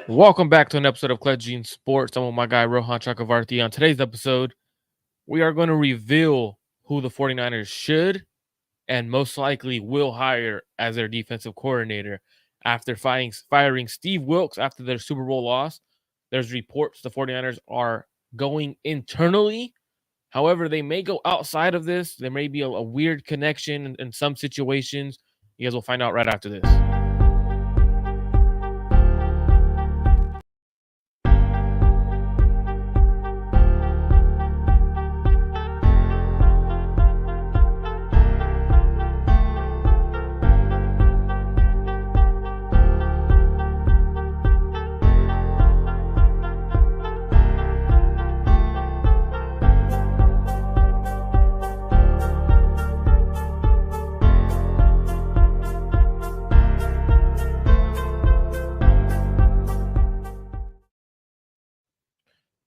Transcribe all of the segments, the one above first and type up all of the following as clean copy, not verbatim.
Welcome back to an episode of Gene Sports. I'm with my guy Rohan Chakravarthi. On today's episode, we are going to reveal who the 49ers should and most likely will hire as their defensive coordinator after firing Steve Wilks after their Super Bowl loss. There's reports the 49ers are going internally. However, they may go outside of this. There may be a weird connection in some situations. You guys will find out right after this.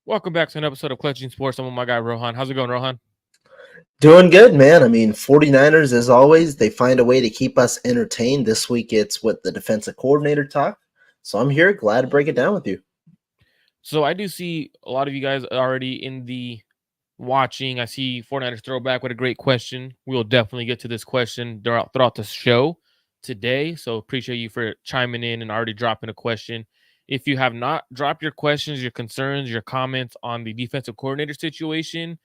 Welcome back to an episode of Gene Sports. I'm with my guy Rohan. How's it going, Rohan? Doing good, man. I mean, 49ers, as always, they find a way to keep us entertained. This week it's with the defensive coordinator talk. So I'm here, glad to break it down with you. So I do see a lot of you guys already in the watching. I see 49ers throwback with a great question. We'll definitely get to this question throughout the show today. So appreciate you for chiming in and already dropping a question. If you have not dropped your questions, your concerns, your comments on the defensive coordinator situation,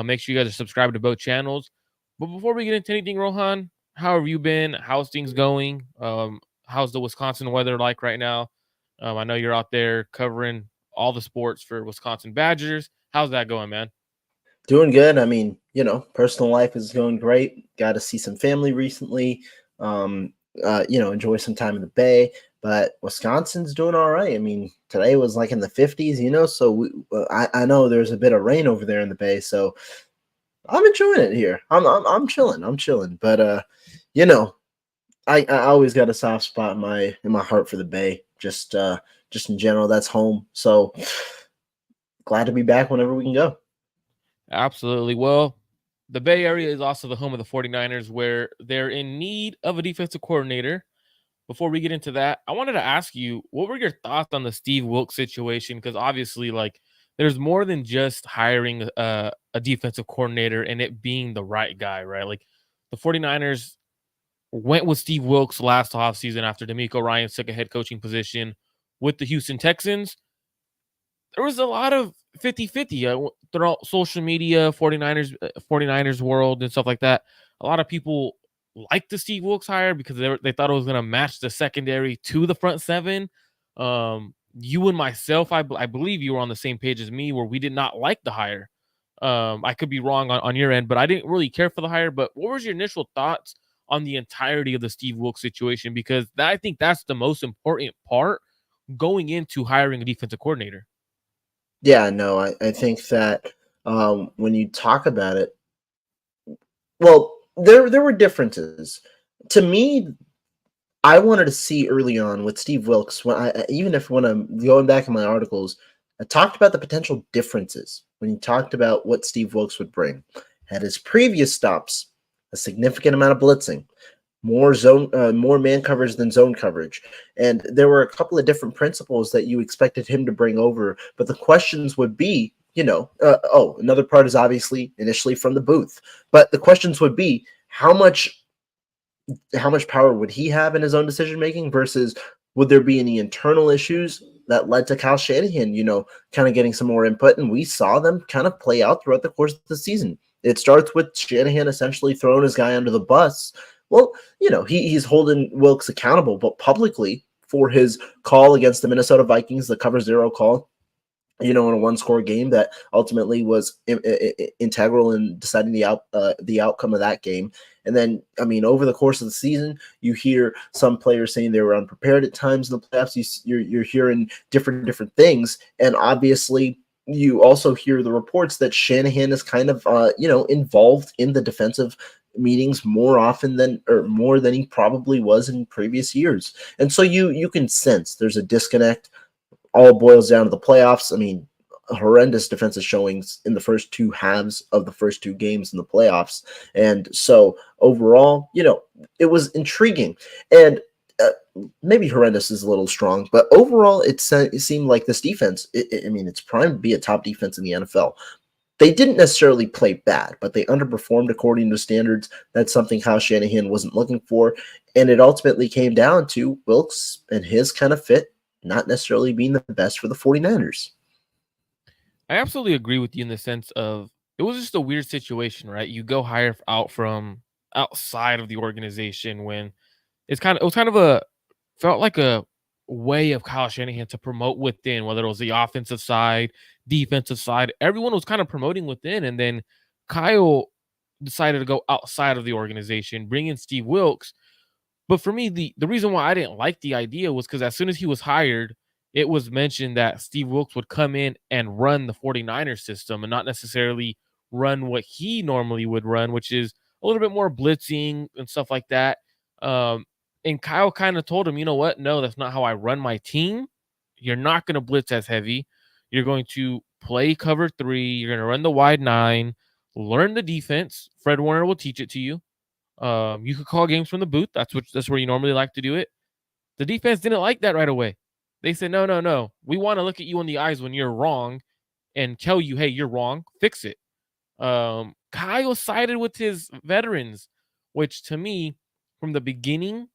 make sure you guys are subscribed to both channels. But before we get into anything, Rohan, how have you been? How's things going? How's the Wisconsin weather like right now? I know you're out there covering all the sports for Wisconsin Badgers. How's that going, man? Doing good. I mean, personal life is going great. Got to see some family recently. Enjoy some time in the Bay. But Wisconsin's doing all right. I mean, today was like in the 50s, so I know there's a bit of rain over there in the Bay, so I'm enjoying it here. I'm chilling. But I always got a soft spot in my heart for the Bay. Just in general, that's home. So glad to be back whenever we can go. Absolutely. Well, the Bay Area is also the home of the 49ers, where they're in need of a defensive coordinator. Before we get into that, I wanted to ask you, what were your thoughts on the Steve Wilks situation? Because obviously, there's more than just hiring a defensive coordinator and it being the right guy, right? Like, the 49ers went with Steve Wilks last offseason after DeMeco Ryans took a head coaching position with the Houston Texans. There was a lot of 50-50 throughout social media, 49ers world and stuff like that. A lot of people liked the Steve Wilks hire because they thought it was going to match the secondary to the front seven. You and myself, I believe you were on the same page as me, where we did not like the hire. I could be wrong on your end, but I didn't really care for the hire. But what was your initial thoughts on the entirety of the Steve Wilks situation? Because I think that's the most important part going into hiring a defensive coordinator. Yeah, no, I think that when you talk about it, well, there were differences. To me, I wanted to see early on with Steve Wilks, when I'm going back in my articles, I talked about the potential differences when he talked about what Steve Wilks would bring. At his previous stops, a significant amount of blitzing, more man coverage than zone coverage. And there were a couple of different principles that you expected him to bring over, but the questions would be, another part is obviously initially from the booth, but the questions would be how much power would he have in his own decision making versus would there be any internal issues that led to Kyle Shanahan, kind of getting some more input, and we saw them kind of play out throughout the course of the season. It starts with Shanahan essentially throwing his guy under the bus. Well, he's holding Wilks accountable, but publicly for his call against the Minnesota Vikings, the cover zero call, in a one-score game that ultimately was integral in deciding the outcome of that game. And then, I mean, over the course of the season, you hear some players saying they were unprepared at times in the playoffs. You're hearing different things, and obviously, you also hear the reports that Shanahan is kind of involved in the defensive meetings more than he probably was in previous years. And so you can sense there's a disconnect. All boils down to the playoffs. I mean, horrendous defensive showings in the first two halves of the first two games in the playoffs. And so overall, it was intriguing. And maybe horrendous is a little strong, but overall, it seemed like this defense. I mean, it's primed to be a top defense in the NFL. They didn't necessarily play bad, but they underperformed according to standards. That's something Kyle Shanahan wasn't looking for, and it ultimately came down to Wilks and his kind of fit not necessarily being the best for the 49ers. I absolutely agree with you in the sense of it was just a weird situation, right? You go hire out from outside of the organization when it was kind of a felt like a way of Kyle Shanahan to promote within, whether it was the offensive side, defensive side, everyone was kind of promoting within, and then Kyle decided to go outside of the organization, bring in Steve Wilks. But for me, the reason why I didn't like the idea was because as soon as he was hired, it was mentioned that Steve Wilks would come in and run the 49ers system and not necessarily run what he normally would run, which is a little bit more blitzing and stuff like that. Um, and Kyle kind of told him, you know what? No, that's not how I run my team. You're not going to blitz as heavy. You're going to play cover 3. You're going to run the wide 9, learn the defense. Fred Warner will teach it to you. You could call games from the booth. That's where you normally like to do it. The defense didn't like that right away. They said, no, no, no. We want to look at you in the eyes when you're wrong and tell you, hey, you're wrong. Fix it. Kyle sided with his veterans, which to me, from the beginning,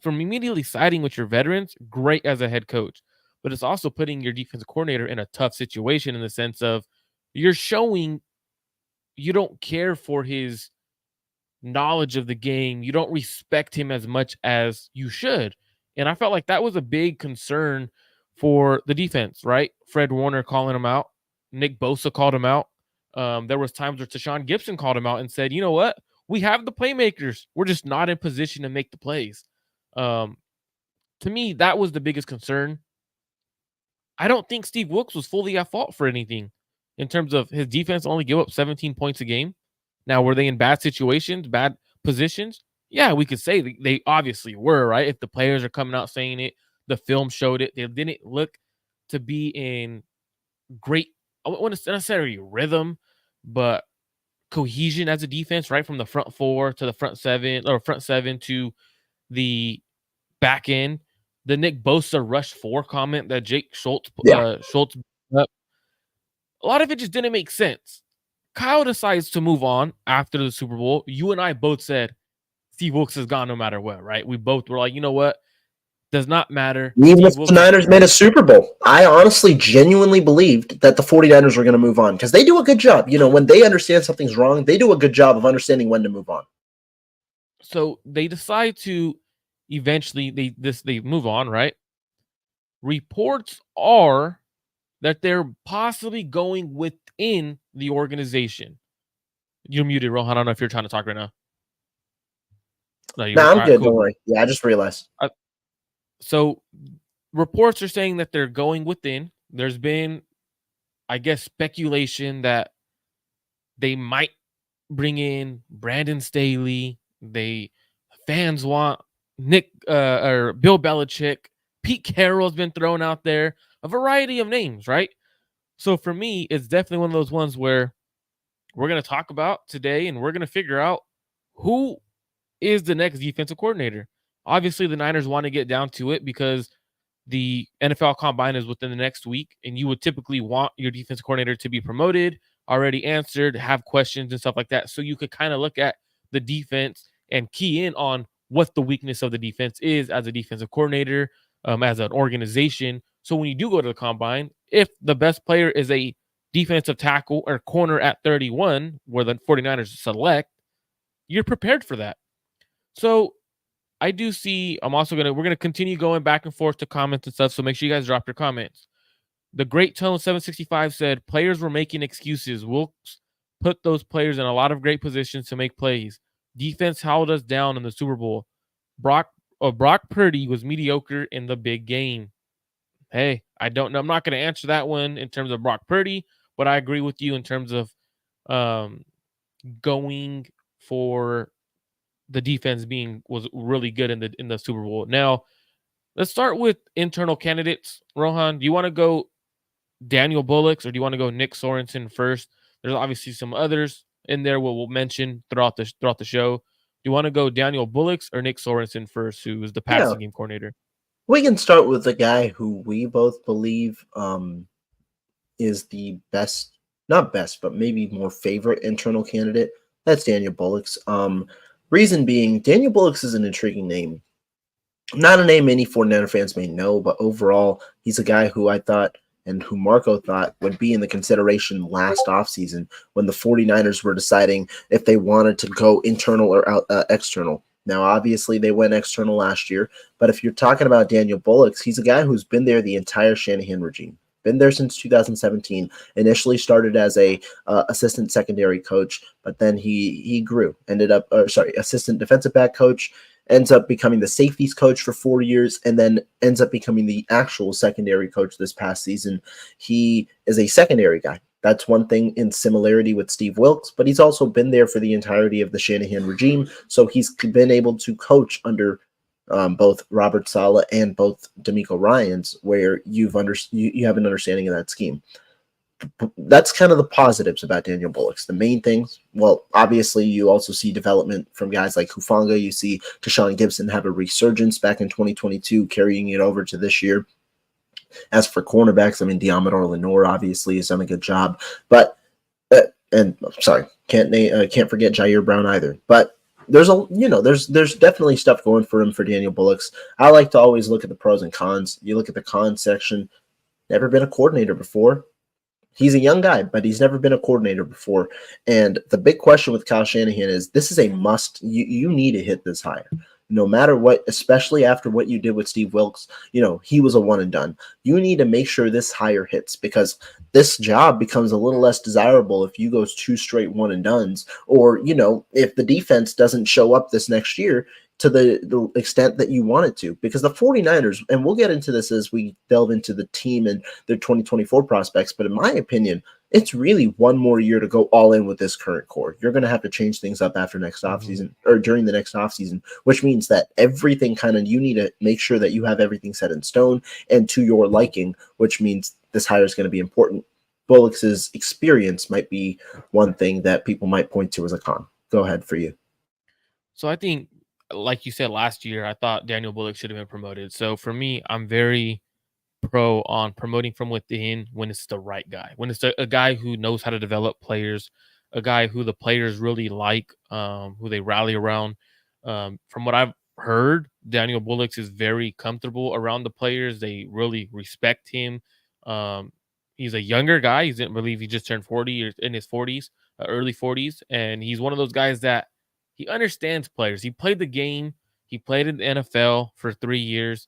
from immediately siding with your veterans, great as a head coach. But it's also putting your defensive coordinator in a tough situation in the sense of you're showing you don't care for his knowledge of the game. You don't respect him as much as you should. And I felt like that was a big concern for the defense, right? Fred Warner calling him out. Nick Bosa called him out. There was times where Tashawn Gibson called him out and said, you know what? We have the playmakers. We're just not in position to make the plays. Um, to me, that was the biggest concern. I don't think Steve Wilks was fully at fault for anything in terms of his defense only give up 17 points a game. Now, were they in bad situations, bad positions? Yeah, we could say they obviously were, right? If the players are coming out saying it, the film showed it. They didn't look to be in great, I wouldn't necessarily rhythm, but cohesion as a defense, right? From the front 4 to the front 7 or front 7 to the back end. The Nick Bosa rush 4 comment that Jake Schultz up, a lot of it just didn't make sense. Kyle decides to move on after the Super Bowl. You and I both said Steve Wilks is gone no matter what, right? We both were like, you know what? Does not matter. Even Steve if Wilks the Niners made a Super Bowl, I honestly genuinely believed that the 49ers were going to move on because they do a good job. You know, when they understand something's wrong, they do a good job of understanding when to move on. So they decide to eventually they move on, right? Reports are that they're possibly going within the organization. You're muted, Rohan. I don't know if you're trying to talk right now. No, you're No, I'm all right, good. cool. Don't worry. Yeah, I just realized. So reports are saying that they're going within. There's been, I guess, speculation that they might bring in Brandon Staley. Fans want Nick or Bill Belichick. Pete Carroll's been thrown out there. A variety of names, right? So for me, it's definitely one of those ones where we're going to talk about today and we're going to figure out who is the next defensive coordinator. Obviously, the Niners want to get down to it because the NFL Combine is within the next week, and you would typically want your defensive coordinator to be promoted, already answered, have questions and stuff like that. So you could kind of look at the defense and key in on what the weakness of the defense is as a defensive coordinator, as an organization. So when you do go to the Combine, if the best player is a defensive tackle or corner at 31, where the 49ers select, you're prepared for that. So I do see, we're going to continue going back and forth to comments and stuff. So make sure you guys drop your comments. The Great Tone 765 said, players were making excuses. Wilks put those players in a lot of great positions to make plays. Defense held us down in the Super Bowl. Brock Purdy was mediocre in the big game. Hey, I don't know. I'm not going to answer that one in terms of Brock Purdy, but I agree with you in terms of going for the defense was really good in the Super Bowl. Now, let's start with internal candidates. Rohan, do you want to go Daniel Bullocks or do you want to go Nick Sorensen first? There's obviously some others in there we'll mention throughout the show. you want to go Daniel Bullocks or Nick Sorensen first, who is the Yeah, passing game coordinator? we can start with the guy who we both believe is the best, not best, but maybe more favorite internal candidate. That's Daniel Bullocks. Reason being, Daniel Bullocks is an intriguing name. Not a name many 49er fans may know, but overall, he's a guy who I thought and who Marco thought would be in the consideration last offseason when the 49ers were deciding if they wanted to go internal or external. Now, obviously, they went external last year, but if you're talking about Daniel Bullocks, he's a guy who's been there the entire Shanahan regime. Been there since 2017. Initially started as a assistant secondary coach, but then he grew. Assistant defensive back coach, ends up becoming the safeties coach for 4 years, and then ends up becoming the actual secondary coach this past season. He is a secondary guy. That's one thing in similarity with Steve Wilks, but he's also been there for the entirety of the Shanahan regime, so he's been able to coach under both Robert Saleh and both D'Amico Ryans, where you have an understanding of that scheme. That's kind of the positives about Daniel Bullocks. The main things, well, obviously you also see development from guys like Hufanga. You see Tashawn Gibson have a resurgence back in 2022, carrying it over to this year. As for cornerbacks, I mean, Diamador Lenore obviously has done a good job, but can't forget Jair Brown either. But there's definitely stuff going for him for Daniel Bullocks. I like to always look at the pros and cons. You look at the cons section. Never been a coordinator before. He's a young guy, but he's never been a coordinator before. And the big question with Kyle Shanahan is this is a must. You need to hit this hire. No matter what, especially after what you did with Steve Wilks, he was a one and done. You need to make sure this hire hits because this job becomes a little less desirable if you go 2 straight one and dones, or, if the defense doesn't show up this next year to the extent that you want it to, because the 49ers, and we'll get into this as we delve into the team and their 2024 prospects, but in my opinion, it's really one more year to go all in with this current core. You're going to have to change things up after next offseason or during the next offseason, which means that everything you need to make sure that you have everything set in stone and to your liking, which means this hire is going to be important. Bullocks' experience might be one thing that people might point to as a con. Go ahead for you. So I think, like you said last year, I thought Daniel Bullock should have been promoted. So for me, I'm very pro on promoting from within when it's the right guy, when it's a guy who knows how to develop players, a guy who the players really like, who they rally around. From what I've heard, Daniel Bullocks is very comfortable around the players. They really respect him. Um, he's a younger guy. He didn't believe he just turned 40 or in his 40s, early 40s. And he's one of those guys that he understands players. He played the game. He played in the NFL for 3 years.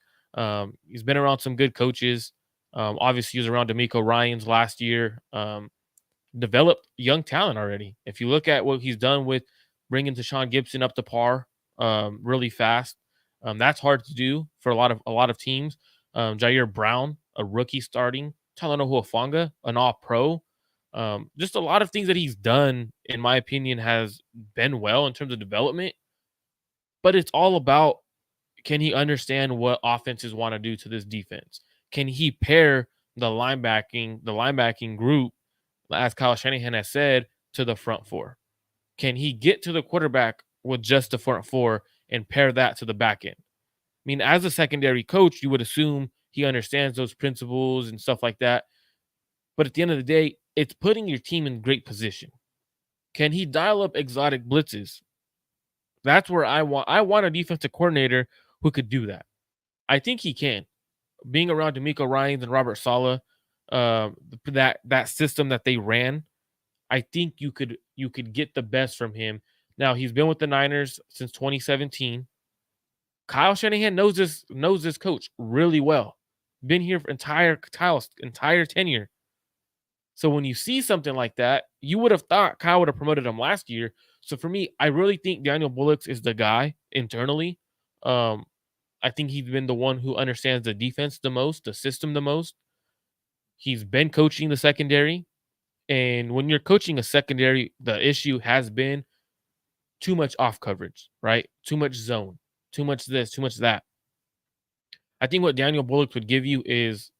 He's been around some good coaches. Obviously, he was around D'Amico Ryans last year. Developed young talent already. If you look at what he's done with bringing Tashawn Gibson up to par really fast, that's hard to do for a lot of teams. Jair Brown, a rookie starting. Talanoa Hufanga, an all-pro. Just a lot of things that he's done, in my opinion, has been well in terms of development. But it's all about, can he understand what offenses want to do to this defense? Can he pair the linebacking group, as Kyle Shanahan has said, to the front four? Can he get to the quarterback with just the front four and pair that to the back end? I mean, as a secondary coach, you would assume he understands those principles and stuff like that. But at the end of the day, it's putting your team in great position. Can he dial up exotic blitzes? That's where I want a defensive coordinator who could do that. I think he can. Being around D'Amico Ryans and Robert Saleh, that system that they ran, I think you could get the best from him. Now, he's been with the Niners since 2017. Kyle Shanahan knows this coach really well. Been here for entire tenure. So when you see something like that, you would have thought Kyle would have promoted him last year. So for me, I really think Daniel Bullocks is the guy internally. I think he's been the one who understands the defense the most, the system the most. He's been coaching the secondary. And when you're coaching a secondary, the issue has been too much off coverage, right? Too much zone, too much this, too much that. I think what Daniel Bullock would give you is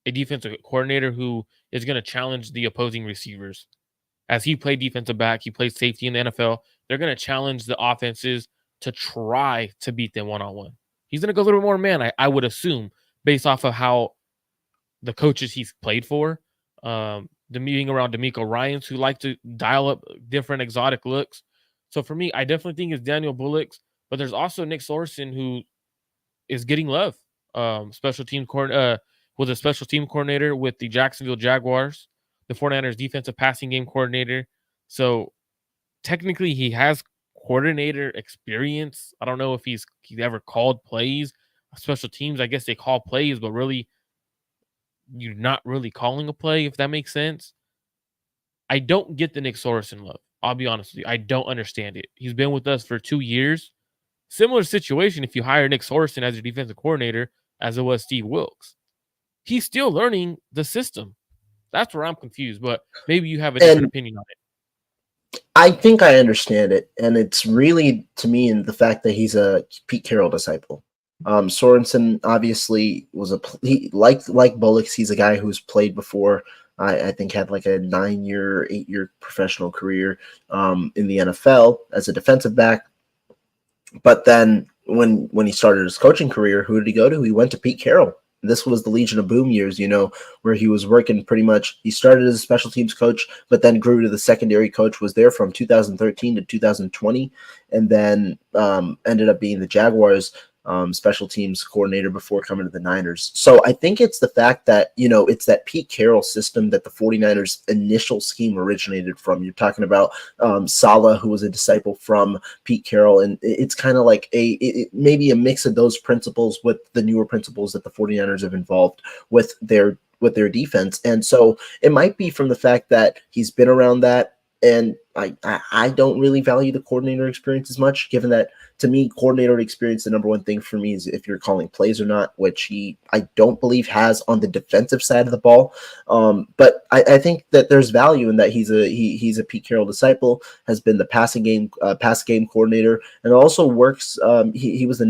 a defensive coordinator who is going to challenge the opposing receivers. As he played defensive back, he played safety in the NFL. they're going to challenge the offenses to try to beat them one-on-one. He's going to go a little bit more man, I would assume, based off of how the coaches he's played for, the meeting around D'Amico Ryans, who like to dial up different exotic looks. So for me, I definitely think it's Daniel Bullocks, but there's also Nick Sorsen, who is getting love. Special team was a special team coordinator with the Jacksonville Jaguars, the 49ers defensive passing game coordinator. So technically he has coordinator experience. I don't know if he's ever called plays. Special teams, I guess they call plays, but really you're not really calling a play, if that makes sense. I don't get the Nick Sorsen love. I'll be honest with you. I don't understand it. He's been with us for 2 years. Similar situation if you hire Nick Sorsen as your defensive coordinator as it was Steve Wilks. He's still learning the system. That's where I'm confused, but maybe you have a different opinion on it. I think I understand it, and it's really, to me, in the fact that he's a Pete Carroll disciple. Sorensen obviously was like Bullocks. He's a guy who's played before. I think had like a 9-year, 8-year professional career in the NFL as a defensive back. But then when he started his coaching career, who did he go to? He went to Pete Carroll. This was the Legion of Boom years, where he was working pretty much. He started as a special teams coach, but then grew to the secondary coach, was there from 2013 to 2020, and then ended up being the Jaguars special teams coordinator before coming to the Niners. So I think it's the fact that, it's that Pete Carroll system that the 49ers initial scheme originated from. You're talking about Saleh, who was a disciple from Pete Carroll. And it's kind of like maybe a mix of those principles with the newer principles that the 49ers have involved with their defense. And so it might be from the fact that he's been around that. And I don't really value the coordinator experience as much, given that, to me, coordinator experience, the number one thing for me is if you're calling plays or not, which I don't believe has on the defensive side of the ball. But I think that there's value in that he's a Pete Carroll disciple, has been the pass game coordinator, and also works. He was,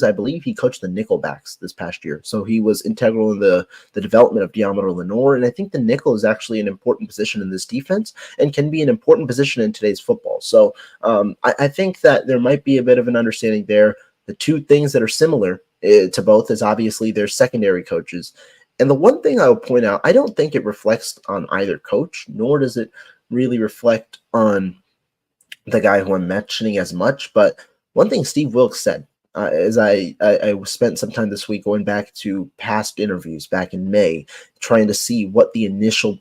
I believe, he coached the nickelbacks this past year, so he was integral in the development of Deommodore Lenoir. And I think the nickel is actually an important position in this defense and can be an important position in today's football. So I think that there might be a bit of an understanding there. The two things that are similar to both is obviously their secondary coaches. And the one thing I will point out, I don't think it reflects on either coach, nor does it really reflect on the guy who I'm mentioning as much. But one thing Steve Wilks said, as I spent some time this week going back to past interviews back in May, trying to see what the initial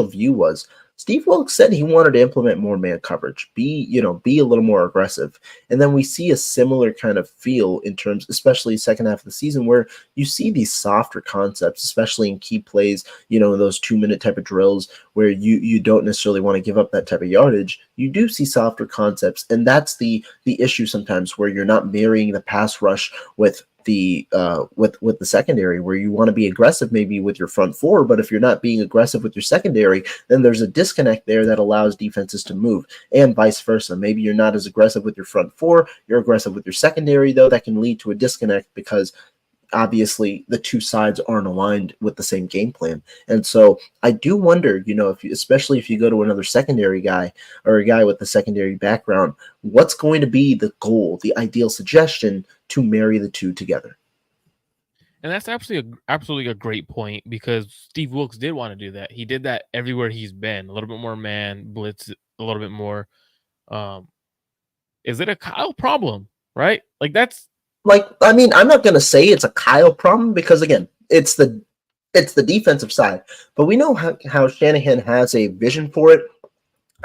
view was. Steve Wilks said he wanted to implement more man coverage, be a little more aggressive. And then we see a similar kind of feel in terms, especially second half of the season, where you see these softer concepts, especially in key plays, in those 2-minute type of drills where you don't necessarily want to give up that type of yardage. You do see softer concepts. And that's the issue sometimes, where you're not marrying the pass rush with the secondary, where you want to be aggressive maybe with your front four, but if you're not being aggressive with your secondary, then there's a disconnect there that allows defenses to move, and vice versa. Maybe you're not as aggressive with your front four, you're aggressive with your secondary, though that can lead to a disconnect because obviously the two sides aren't aligned with the same game plan. And so I do wonder, especially if you go to another secondary guy or a guy with the secondary background, what's going to be the goal, the ideal suggestion to marry the two together? And that's absolutely a great point, because Steve Wilks did want to do that. He did that everywhere he's been. A little bit more man, blitz a little bit more. Is it a Kyle problem, right? Like that's I'm not going to say it's a Kyle problem, because again, it's the defensive side, but we know how Shanahan has a vision for it.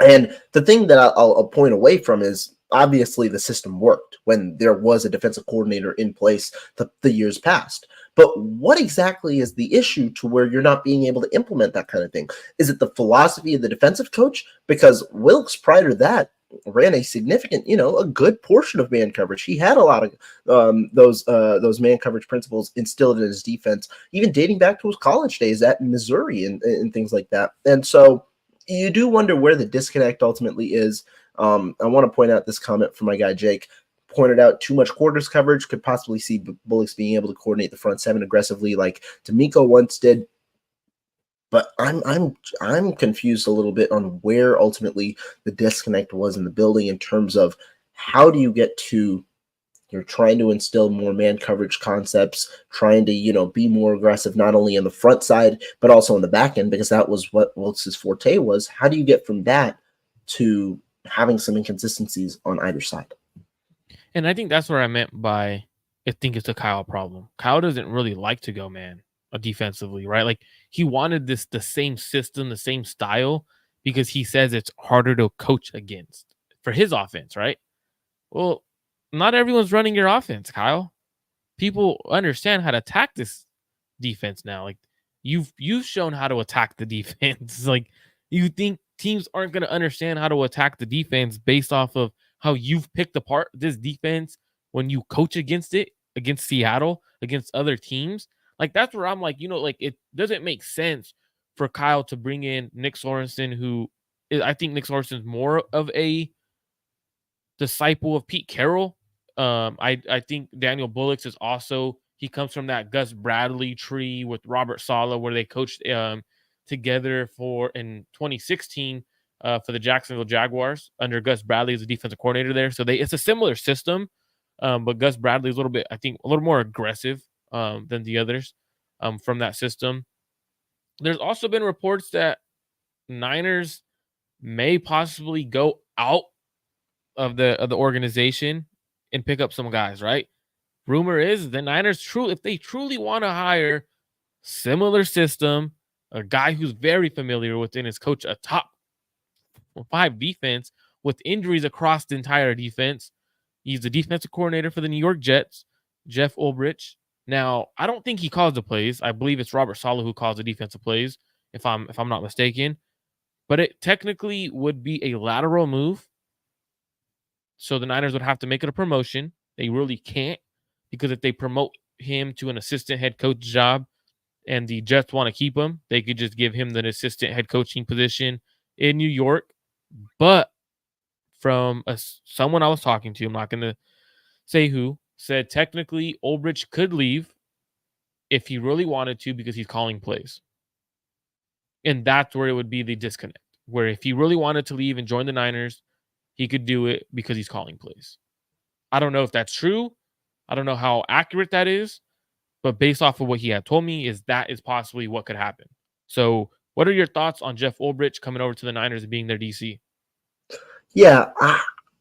And the thing that I'll point away from is obviously the system worked when there was a defensive coordinator in place the years past. But what exactly is the issue to where you're not being able to implement that kind of thing? Is it the philosophy of the defensive coach? Because Wilks, prior to that, ran a significant, a good portion of man coverage. He had a lot of those man coverage principles instilled in his defense, even dating back to his college days at Missouri and things like that. And so you do wonder where the disconnect ultimately is. I want to point out this comment from my guy Jake. Pointed out too much quarters coverage, could possibly see Bullocks being able to coordinate the front seven aggressively like D'Amico once did. But I'm confused a little bit on where ultimately the disconnect was in the building in terms of how do you get to you're trying to instill more man coverage concepts, trying to, be more aggressive, not only in the front side, but also in the back end, because that was what Wilks' forte was. How do you get from that to having some inconsistencies on either side? And I think that's what I meant by I think it's a Kyle problem. Kyle doesn't really like to go man defensively, right? Like he wanted the same system, the same style, because he says it's harder to coach against for his offense, right? Well, not everyone's running your offense, Kyle. People understand how to attack this defense now. Like you've shown how to attack the defense. Like you think teams aren't going to understand how to attack the defense based off of how you've picked apart this defense when you coach against it, against Seattle, against other teams. Like that's where I'm like, like it doesn't make sense for Kyle to bring in Nick Sorensen, I think Nick Sorensen's more of a disciple of Pete Carroll. I think Daniel Bullocks is also he comes from that Gus Bradley tree with Robert Saleh, where they coached together for in 2016 for the Jacksonville Jaguars under Gus Bradley as a defensive coordinator there. So it's a similar system, but Gus Bradley is a little bit, I think, a little more aggressive than the others from that system. There's also been reports that Niners may possibly go out of the organization and pick up some guys, right? Rumor is the Niners if they truly want to hire similar system, a guy who's very familiar with and is coach a top 5 defense with injuries across the entire defense. He's the defensive coordinator for the New York Jets, Jeff Ulbrich. Now, I don't think he calls the plays. I believe it's Robert Saleh who calls the defensive plays, if I'm not mistaken. But it technically would be a lateral move. So the Niners would have to make it a promotion. They really can't, because if they promote him to an assistant head coach job and the Jets want to keep him, they could just give him the assistant head coaching position in New York. But from someone I was talking to, I'm not going to say who, said technically Ulbrich could leave if he really wanted to because he's calling plays. And that's where it would be the disconnect, where if he really wanted to leave and join the Niners, he could do it because he's calling plays. I don't know if that's true. I don't know how accurate that is, but based off of what he had told me, that is possibly what could happen. So, what are your thoughts on Jeff Ulbrich coming over to the Niners and being their DC? Yeah,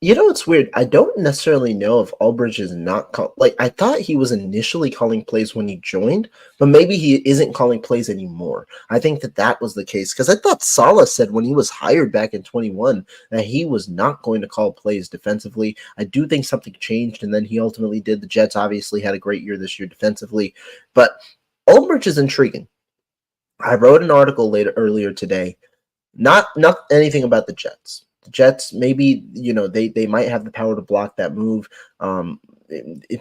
it's weird. I don't necessarily know if Ulbrich is not I thought he was initially calling plays when he joined, but maybe he isn't calling plays anymore. I think that was the case because I thought Saleh said when he was hired back in 21 that he was not going to call plays defensively. I do think something changed, and then he ultimately did. The Jets obviously had a great year this year defensively, but Ulbrich is intriguing. I wrote an article earlier today, not anything about the Jets. The Jets, maybe, they might have the power to block that move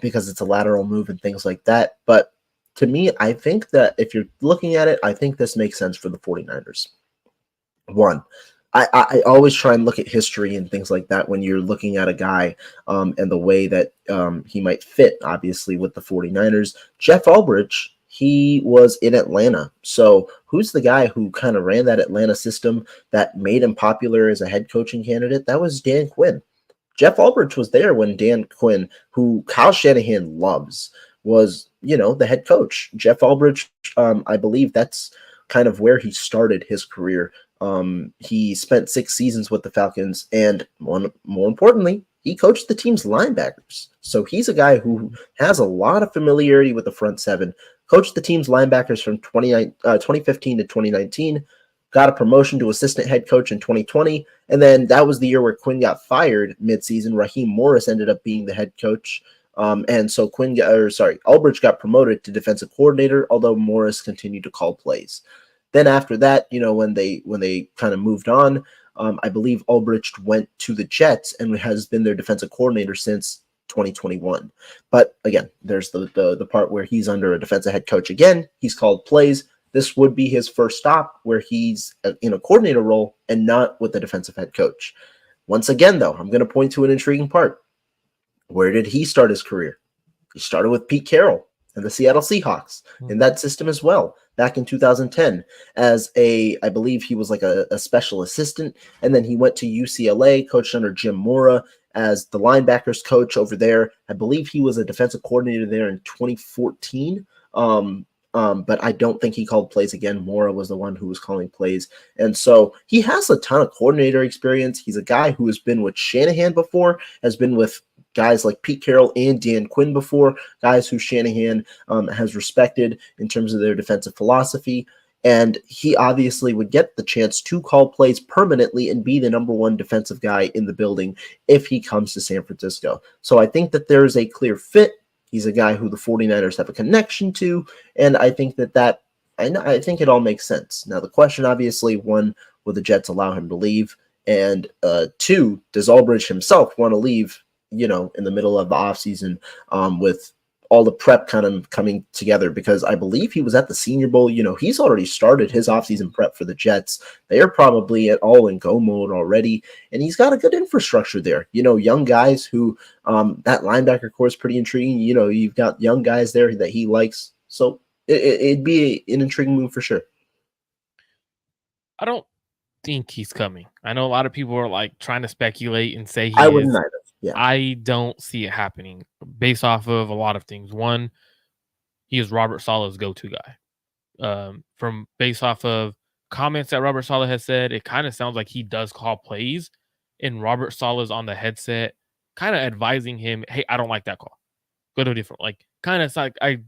because it's a lateral move and things like that. But to me, I think that if you're looking at it, I think this makes sense for the 49ers. One, I always try and look at history and things like that when you're looking at a guy and the way that he might fit, obviously, with the 49ers. Jeff Ulbrich, he was in Atlanta. So who's the guy who kind of ran that Atlanta system that made him popular as a head coaching candidate? That was Dan Quinn. Jeff Ulbrich was there when Dan Quinn, who Kyle Shanahan loves, was, the head coach. Jeff Ulbrich, I believe that's kind of where he started his career. He spent 6 seasons with the Falcons, and more importantly, he coached the team's linebackers. So he's a guy who has a lot of familiarity with the front seven, coached the team's linebackers from 2015 to 2019, got a promotion to assistant head coach in 2020, and then that was the year where Quinn got fired midseason. Raheem Morris ended up being the head coach, and so Ulbrich got promoted to defensive coordinator, although Morris continued to call plays. Then after that, when they kind of moved on, I believe Ulbrich went to the Jets and has been their defensive coordinator since 2021. But again, there's the part where he's under a defensive head coach again. He's called plays. This would be his first stop where he's in a coordinator role and not with the defensive head coach. Once again, though, I'm going to point to an intriguing part. Where did he start his career? He started with Pete Carroll. and the Seattle Seahawks in Mhm. that system as well back in 2010 as I believe he was like a special assistant. And then he went to UCLA, coached under Jim Mora as the linebackers coach over there. I believe he was a defensive coordinator there in 2014. But I don't think he called plays again. Mora was the one who was calling plays. And so he has a ton of coordinator experience. He's a guy who has been with Shanahan before, has been with guys like Pete Carroll and Dan Quinn before, guys who Shanahan has respected in terms of their defensive philosophy. And he obviously would get the chance to call plays permanently and be the number one defensive guy in the building if he comes to San Francisco. So I think that there is a clear fit. He's a guy who the 49ers have a connection to, and I think I think it all makes sense. Now, the question, obviously, one, will the Jets allow him to leave? And two, does Albridge himself want to leave, in the middle of the offseason with all the prep kind of coming together? Because I believe he was at the Senior Bowl. He's already started his offseason prep for the Jets. They are probably at all in go mode already, and he's got a good infrastructure there. Young guys who that linebacker core is pretty intriguing. You've got young guys there that he likes. So it'd be an intriguing move for sure. I don't think he's coming. I know a lot of people are like trying to speculate and say I he wouldn't is. either. Yeah. I don't see it happening based off of a lot of things. One, he is Robert Saleh's go-to guy. From based off of comments that Robert Saleh has said, it kind of sounds like he does call plays, and Robert Saleh's on the headset, kind of advising him, "Hey, I don't like that call. Go to a different." Like, kind of like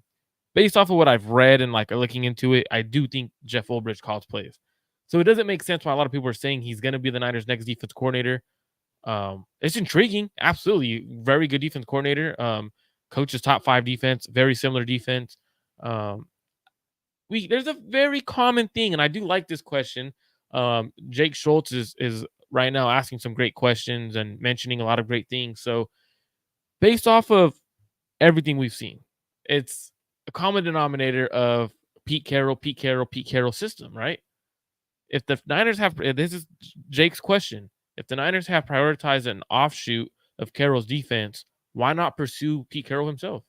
based off of what I've read and like looking into it, I do think Jeff Ulbrich calls plays. So it doesn't make sense why a lot of people are saying he's going to be the Niners' next defense coordinator. It's intriguing, absolutely, very good defense coordinator. Coaches top 5 defense, very similar defense. Um, there's a very common thing, and I do like this question. Jake Schultz is right now asking some great questions and mentioning a lot of great things. So based off of everything we've seen, it's a common denominator of Pete Carroll system, right? If the Niners have, this is Jake's question. If the Niners have prioritized an offshoot of Carroll's defense, why not pursue Pete Carroll himself?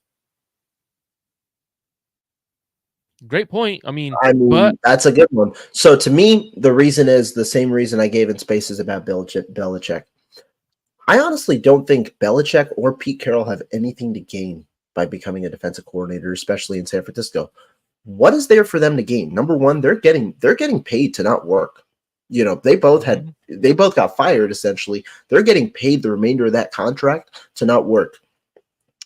Great point. I mean, but That's a good one. So to me, the reason is the same reason I gave in Spaces about Belichick. I honestly don't think Belichick or Pete Carroll have anything to gain by becoming a defensive coordinator, especially in San Francisco. What is there for them to gain? Number one, they're getting paid to not work. They both got fired essentially. They're getting paid the remainder of that contract to not work.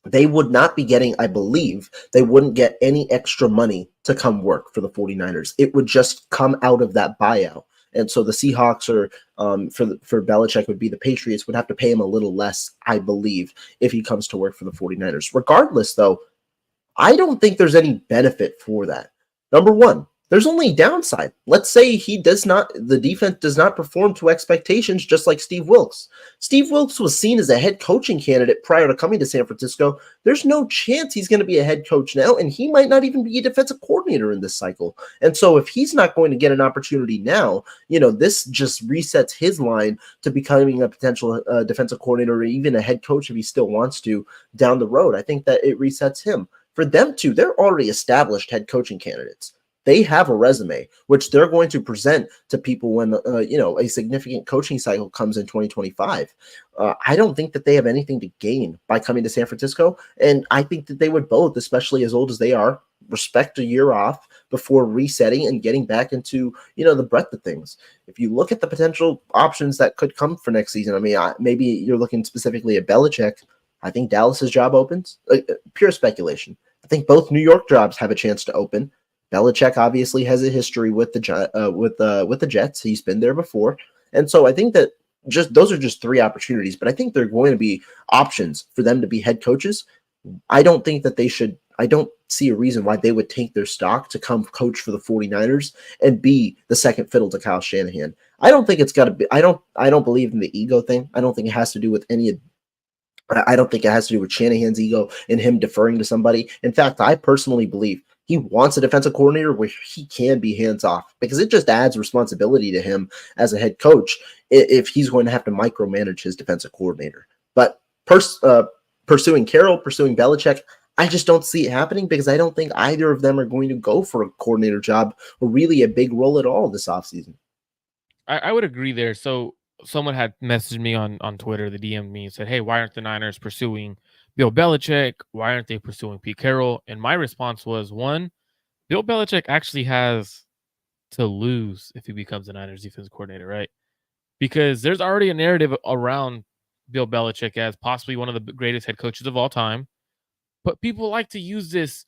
They would not be getting, I believe, they wouldn't get any extra money to come work for the 49ers. It would just come out of that buyout. And so the Seahawks for Belichick would be the Patriots would have to pay him a little less, I believe, if he comes to work for the 49ers. Regardless, though, I don't think there's any benefit for that. Number one, there's only downside. Let's say the defense does not perform to expectations, just like Steve Wilks. Steve Wilks was seen as a head coaching candidate prior to coming to San Francisco. There's no chance he's going to be a head coach now, and he might not even be a defensive coordinator in this cycle. And so if he's not going to get an opportunity now, this just resets his line to becoming a potential defensive coordinator or even a head coach if he still wants to down the road. I think that it resets him. For them too, they're already established head coaching candidates. They have a resume, which they're going to present to people when, a significant coaching cycle comes in 2025. I don't think that they have anything to gain by coming to San Francisco. And I think that they would both, especially as old as they are, respect a year off before resetting and getting back into, the breadth of things. If you look at the potential options that could come for next season, I mean, maybe you're looking specifically at Belichick. I think Dallas's job opens. Pure speculation. I think both New York jobs have a chance to open. Belichick obviously has a history with the Jets. He's been there before, and so I think that those are just 3 opportunities. But I think they're going to be options for them to be head coaches. I don't think that they should. I don't see a reason why they would take their stock to come coach for the 49ers and be the second fiddle to Kyle Shanahan. I don't think it's got to be. I don't believe in the ego thing. I don't think it has to do with any. I don't think it has to do with Shanahan's ego and him deferring to somebody. In fact, I personally believe he wants a defensive coordinator where he can be hands off because it just adds responsibility to him as a head coach if he's going to have to micromanage his defensive coordinator. But pursuing Carroll, pursuing Belichick, I just don't see it happening because I don't think either of them are going to go for a coordinator job or really a big role at all this offseason. I would agree there. So someone had messaged me on Twitter, the DM me and said, "Hey, why aren't the Niners pursuing Bill Belichick? Why aren't they pursuing Pete Carroll?" And my response was, one, Bill Belichick actually has to lose if he becomes the Niners defense coordinator, right? Because there's already a narrative around Bill Belichick as possibly one of the greatest head coaches of all time. But people like to use this.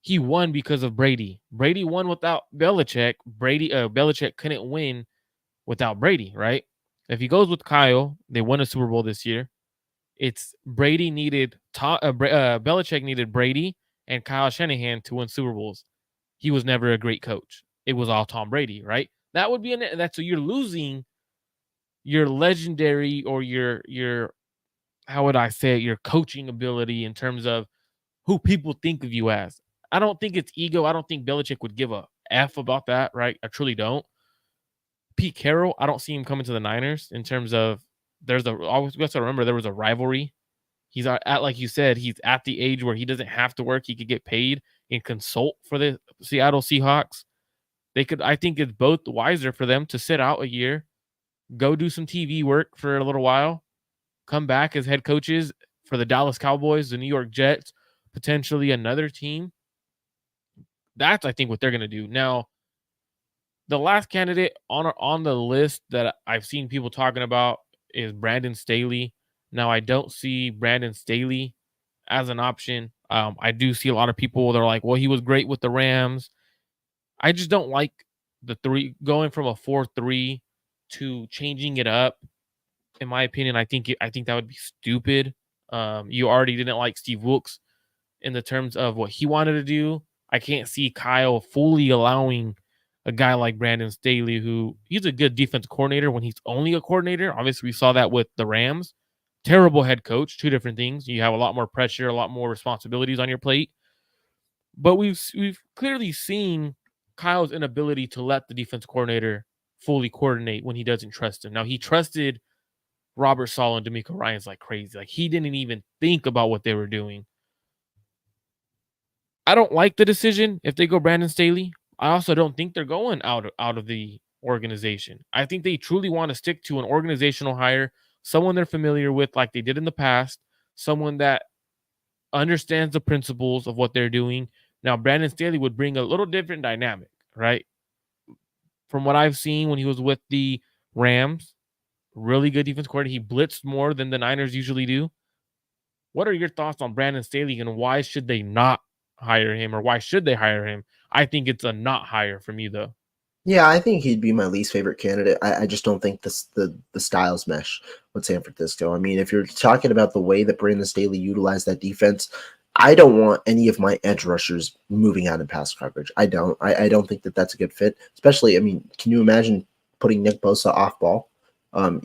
He won because of Brady. Brady won without Belichick. Belichick couldn't win without Brady, right? If he goes with Kyle, they won a Super Bowl this year. It's Brady needed Belichick needed Brady and Kyle Shanahan to win Super Bowls. He was never a great coach. It was all Tom Brady, right? That would be that's so you're losing your legendary or your how would I say it, your coaching ability in terms of who people think of you as. I don't think it's ego. I don't think Belichick would give a F about that, right? I truly don't. Pete Carroll, I don't see him coming to the Niners in terms of always got to remember there was a rivalry. He's at like you said, he's at the age where he doesn't have to work. He could get paid and consult for the Seattle Seahawks. I think it's both wiser for them to sit out a year, go do some TV work for a little while, come back as head coaches for the Dallas Cowboys, the New York Jets, potentially another team. That's I think what they're going to do. Now, the last candidate on the list that I've seen people talking about is Brandon Staley. Now, I don't see Brandon Staley as an option. I do see a lot of people that are like, well, he was great with the Rams. I just don't like the three going from a 4-3 to changing it up. In my opinion, I think that would be stupid. You already didn't like Steve Wilks in the terms of what he wanted to do. I can't see Kyle fully allowing a guy like Brandon Staley, who he's a good defense coordinator when he's only a coordinator. Obviously, we saw that with the Rams. Terrible head coach, two different things. You have a lot more pressure, a lot more responsibilities on your plate. But we've clearly seen Kyle's inability to let the defense coordinator fully coordinate when he doesn't trust him. Now, he trusted Robert Saleh and D'Amico Ryans like crazy. Like, he didn't even think about what they were doing. I don't like the decision if they go Brandon Staley. I also don't think they're going out of the organization. I think they truly want to stick to an organizational hire, someone they're familiar with like they did in the past, someone that understands the principles of what they're doing. Now, Brandon Staley would bring a little different dynamic, right? From what I've seen when he was with the Rams, really good defense coordinator. He blitzed more than the Niners usually do. What are your thoughts on Brandon Staley and why should they not hire him or why should they hire him? I think it's a not hire for me, though. Yeah, I think he'd be my least favorite candidate. I just don't think the styles mesh with San Francisco. I mean, if you're talking about the way that Brandon Staley utilized that defense, I don't want any of my edge rushers moving out in pass coverage. I don't. I don't think that that's a good fit. Especially, I mean, can you imagine putting Nick Bosa off ball? And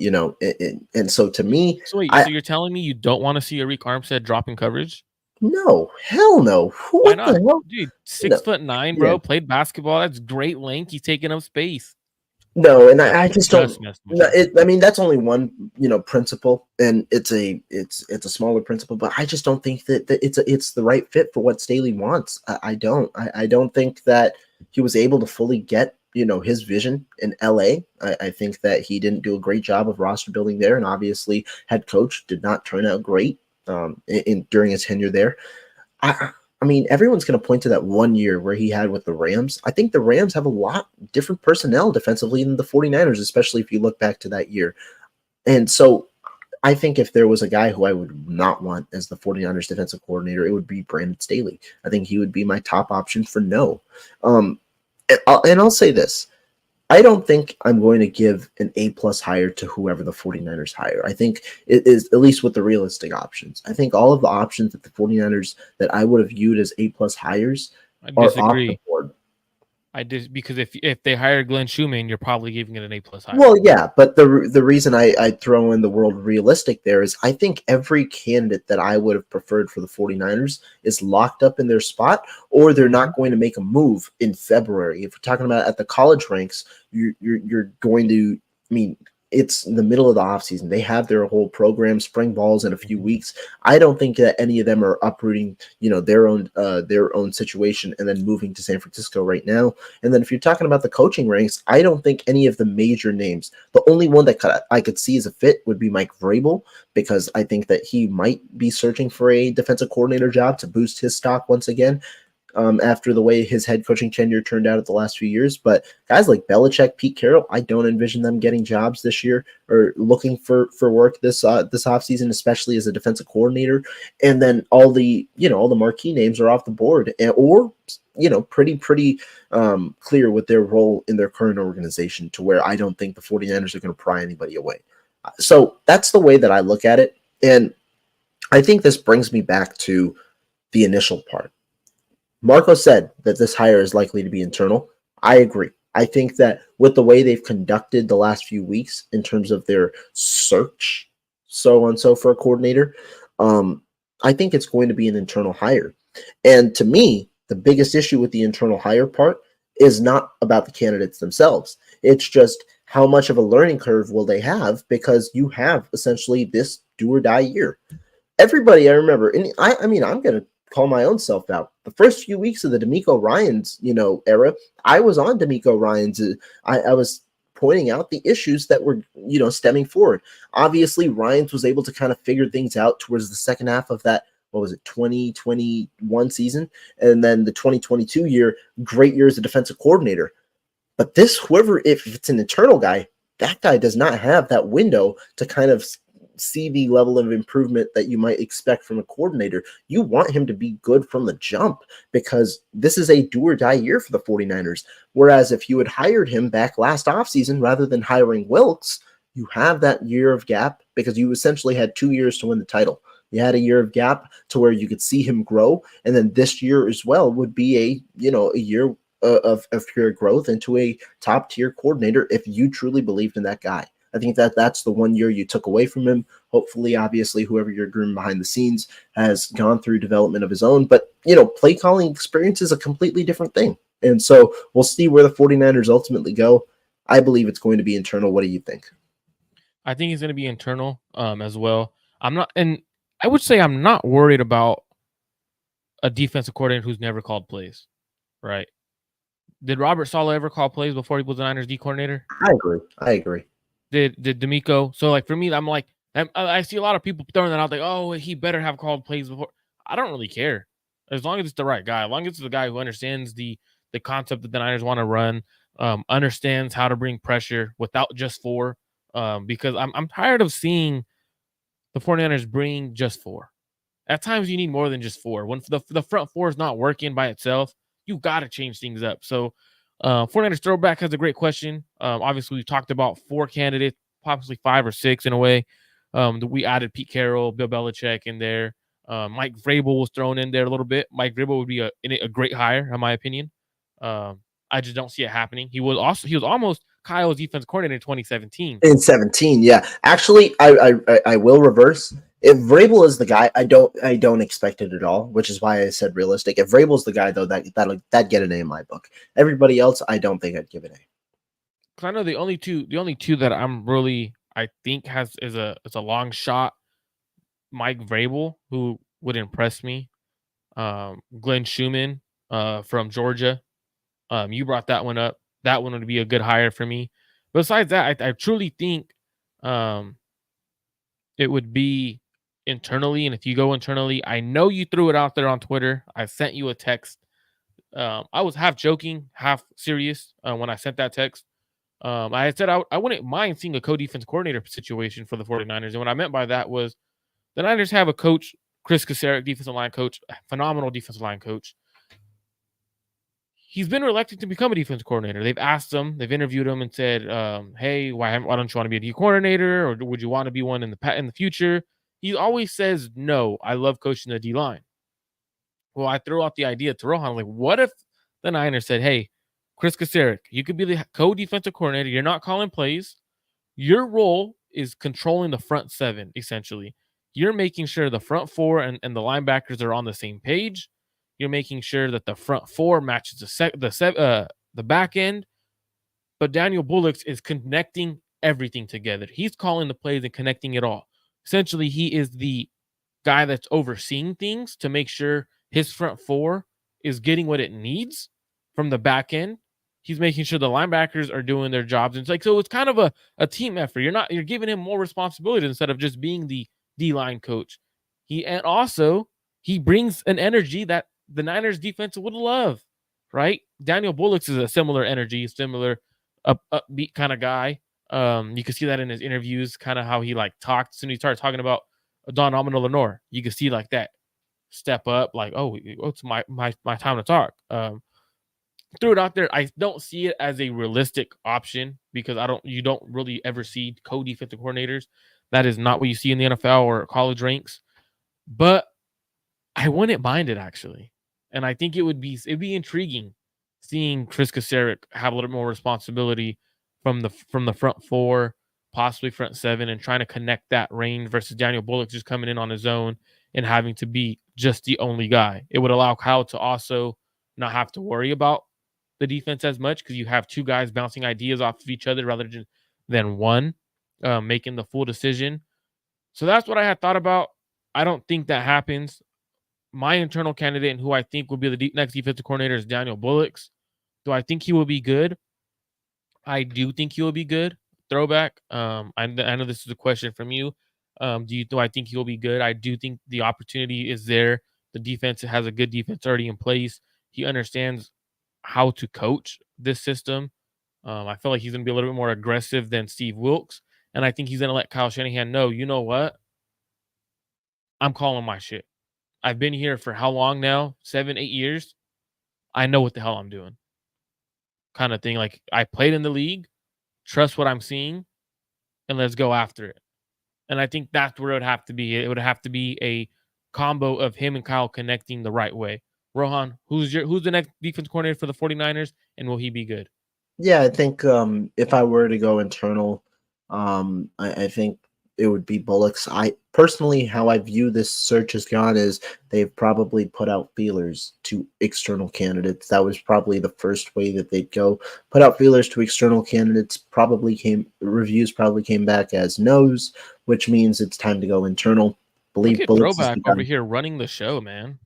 so to me, So wait, I so you're telling me you don't want to see Arik Armstead dropping coverage? no, hell no. Why What the not? hell? Dude, No, 6'9", yeah. bro, played basketball. That's great length. He's taking up space. No, and Just, I just just don't. messing with you. I mean, that's only one, principle, and it's a smaller principle. But I just don't think that it's the right fit for what Staley wants. I don't. I don't think that he was able to fully get his vision in LA. I think that he didn't do a great job of roster building there, and obviously head coach did not turn out great during his tenure there. I mean, everyone's going to point to that 1 year where he had with the Rams. I think the Rams have a lot different personnel defensively than the 49ers, especially if you look back to that year. And so I think if there was a guy who I would not want as the 49ers defensive coordinator, it would be Brandon Staley. I think he would be my top option for no. And I'll say this. I don't think I'm going to give an A+ hire to whoever the 49ers hire. I think it is at least with the realistic options. I think all of the options that the 49ers that I would have viewed as A+ hires I are off the disagree. board. Because if they hire Glenn Schumann, you're probably giving it an A+ hire. Well, yeah, but the reason I throw in the world realistic there is I think every candidate that I would have preferred for the 49ers is locked up in their spot or they're not going to make a move in February. If we're talking about at the college ranks, you're going to, I mean, it's the middle of the offseason. They have their whole program, spring balls in a few Mhm. weeks. I don't think that any of them are uprooting, their own situation and then moving to San Francisco right now. And then if you're talking about the coaching ranks, I don't think any of the major names. The only one that I could see as a fit would be Mike Vrabel, because I think that he might be searching for a defensive coordinator job to boost his stock once again, after the way his head coaching tenure turned out at the last few years. But guys like Belichick, Pete Carroll, I don't envision them getting jobs this year or looking for work this offseason, especially as a defensive coordinator. And then all the marquee names are off the board, or pretty clear with their role in their current organization, to where I don't think the 49ers are going to pry anybody away. So that's the way that I look at it. And I think this brings me back to the initial part. Marco said that this hire is likely to be internal. I agree. I think that with the way they've conducted the last few weeks in terms of their search, so on so for a coordinator, I think it's going to be an internal hire. And to me, the biggest issue with the internal hire part is not about the candidates themselves. It's just how much of a learning curve will they have, because you have essentially this do or die year. Everybody, I remember, and I mean, I'm going to call my own self out. The first few weeks of the D'Amico Ryans, era, I was on D'Amico Ryans. I was pointing out the issues that were, stemming forward. Obviously, Ryans was able to kind of figure things out towards the second half of that, what was it, 2021 season, and then the 2022 year, great year as a defensive coordinator. But whoever, if it's an internal guy, that guy does not have that window to kind of see the level of improvement that you might expect from a coordinator. You want him to be good from the jump, because this is a do or die year for the 49ers. Whereas if you had hired him back last offseason rather than hiring Wilks, you have that year of gap, because you essentially had 2 years to win the title. You had a year of gap to where you could see him grow. And then this year as well would be a year of pure growth into a top tier coordinator if you truly believed in that guy. I think that's the 1 year you took away from him. Hopefully, obviously, whoever you're grooming behind the scenes has gone through development of his own. But, play calling experience is a completely different thing. And so we'll see where the 49ers ultimately go. I believe it's going to be internal. What do you think? I think it's going to be internal as well. I would say I'm not worried about a defensive coordinator who's never called plays, right? Did Robert Saleh ever call plays before he was the Niners D coordinator? I agree. Did D'Amico? So like for me, I'm like I see a lot of people throwing that out like, oh, he better have called plays before. I don't really care as long as it's the right guy, as long as it's the guy who understands the concept that the Niners want to run, understands how to bring pressure without just four. Because I'm tired of seeing the 49ers bring just four. At times you need more than just four. When the front four is not working by itself, you got to change things up. So 49ers Throwback has a great question. Obviously, we talked about four candidates, possibly 5 or 6 in a way. We added Pete Carroll, Bill Belichick in there. Mike Vrabel was thrown in there a little bit. Mike Vrabel would be a great hire, in my opinion. I just don't see it happening. He was almost Kyle's defense coordinator in 2017. In 17, yeah. Actually, I will reverse. If Vrabel is the guy, I don't expect it at all, which is why I said realistic. If Vrabel's the guy, though, that'd get an A in my book. Everybody else, I don't think I'd give an A. Because I know the only two that I think is a long shot. Mike Vrabel, who would impress me. Glenn Schumann, from Georgia. You brought that one up. That one would be a good hire for me. Besides that, I truly think it would be internally. And if you go internally, I know you threw it out there on Twitter. I sent you a text. I was half joking, half serious when I sent that text. I had said I wouldn't mind seeing a co-defense coordinator situation for the 49ers. And what I meant by that was the Niners have a coach, Chris Kacerek, defensive line coach, phenomenal defensive line coach. He's been reluctant to become a defense coordinator. They've asked him, they've interviewed him and said, hey, why don't you want to be a D coordinator, or would you want to be one in the future? He always says, no, I love coaching the D-line. Well, I threw out the idea to Rohan, like, what if the Niners said, hey, Chris Kacerek, you could be the co-defensive coordinator. You're not calling plays. Your role is controlling the front seven, essentially. You're making sure the front four and the linebackers are on the same page. You're making sure that the front four matches the back end. But Daniel Bullocks is connecting everything together. He's calling the plays and connecting it all. Essentially, he is the guy that's overseeing things to make sure his front four is getting what it needs from the back end. He's making sure the linebackers are doing their jobs. And it's kind of a team effort. You're giving him more responsibility instead of just being the D-line coach. He brings an energy that the Niners defense would love, right? Daniel Bullocks is a similar energy, similar upbeat kind of guy. You can see that in his interviews, kind of how he like talked. As soon as he started talking about Don Amino Lenore, you can see like that step up, like, oh, it's my time to talk. Threw it out there. I don't see it as a realistic option because you don't really ever see co-defensive coordinators. That is not what you see in the NFL or college ranks. But I wouldn't mind it actually, and I think it'd be intriguing seeing Chris Kasarik have a little more responsibility from the front four, possibly front seven, and trying to connect that range versus Daniel Bullock just coming in on his own and having to be just the only guy. It would allow Kyle to also not have to worry about the defense as much because you have two guys bouncing ideas off of each other rather than one making the full decision. So that's what I had thought about. I don't think that happens. My internal candidate and who I think will be the next defensive coordinator is Daniel Bullocks. Do I think he will be good? I do think he will be good. Throwback. I know this is a question from you. Do I think he'll be good? I do think the opportunity is there. The defense has a good defense already in place. He understands how to coach this system. I feel like he's going to be a little bit more aggressive than Steve Wilks. And I think he's going to let Kyle Shanahan know, you know what? I'm calling my shit. I've been here for how long now? 7, 8 years. I know what the hell I'm doing. Kind of thing. Like, I played in the league. Trust what I'm seeing. And let's go after it. And I think that's where it would have to be. It would have to be a combo of him and Kyle connecting the right way. Rohan, who's the next defense coordinator for the 49ers, and will he be good? Yeah, I think if I were to go internal, I think it would be Bullocks. I personally, how I view this search has gone is they've probably put out feelers to external candidates. That was probably the first way that they'd go. Put out feelers to external candidates. Reviews probably came back as no's, which means it's time to go internal. Look at Throwback over here running the show, man.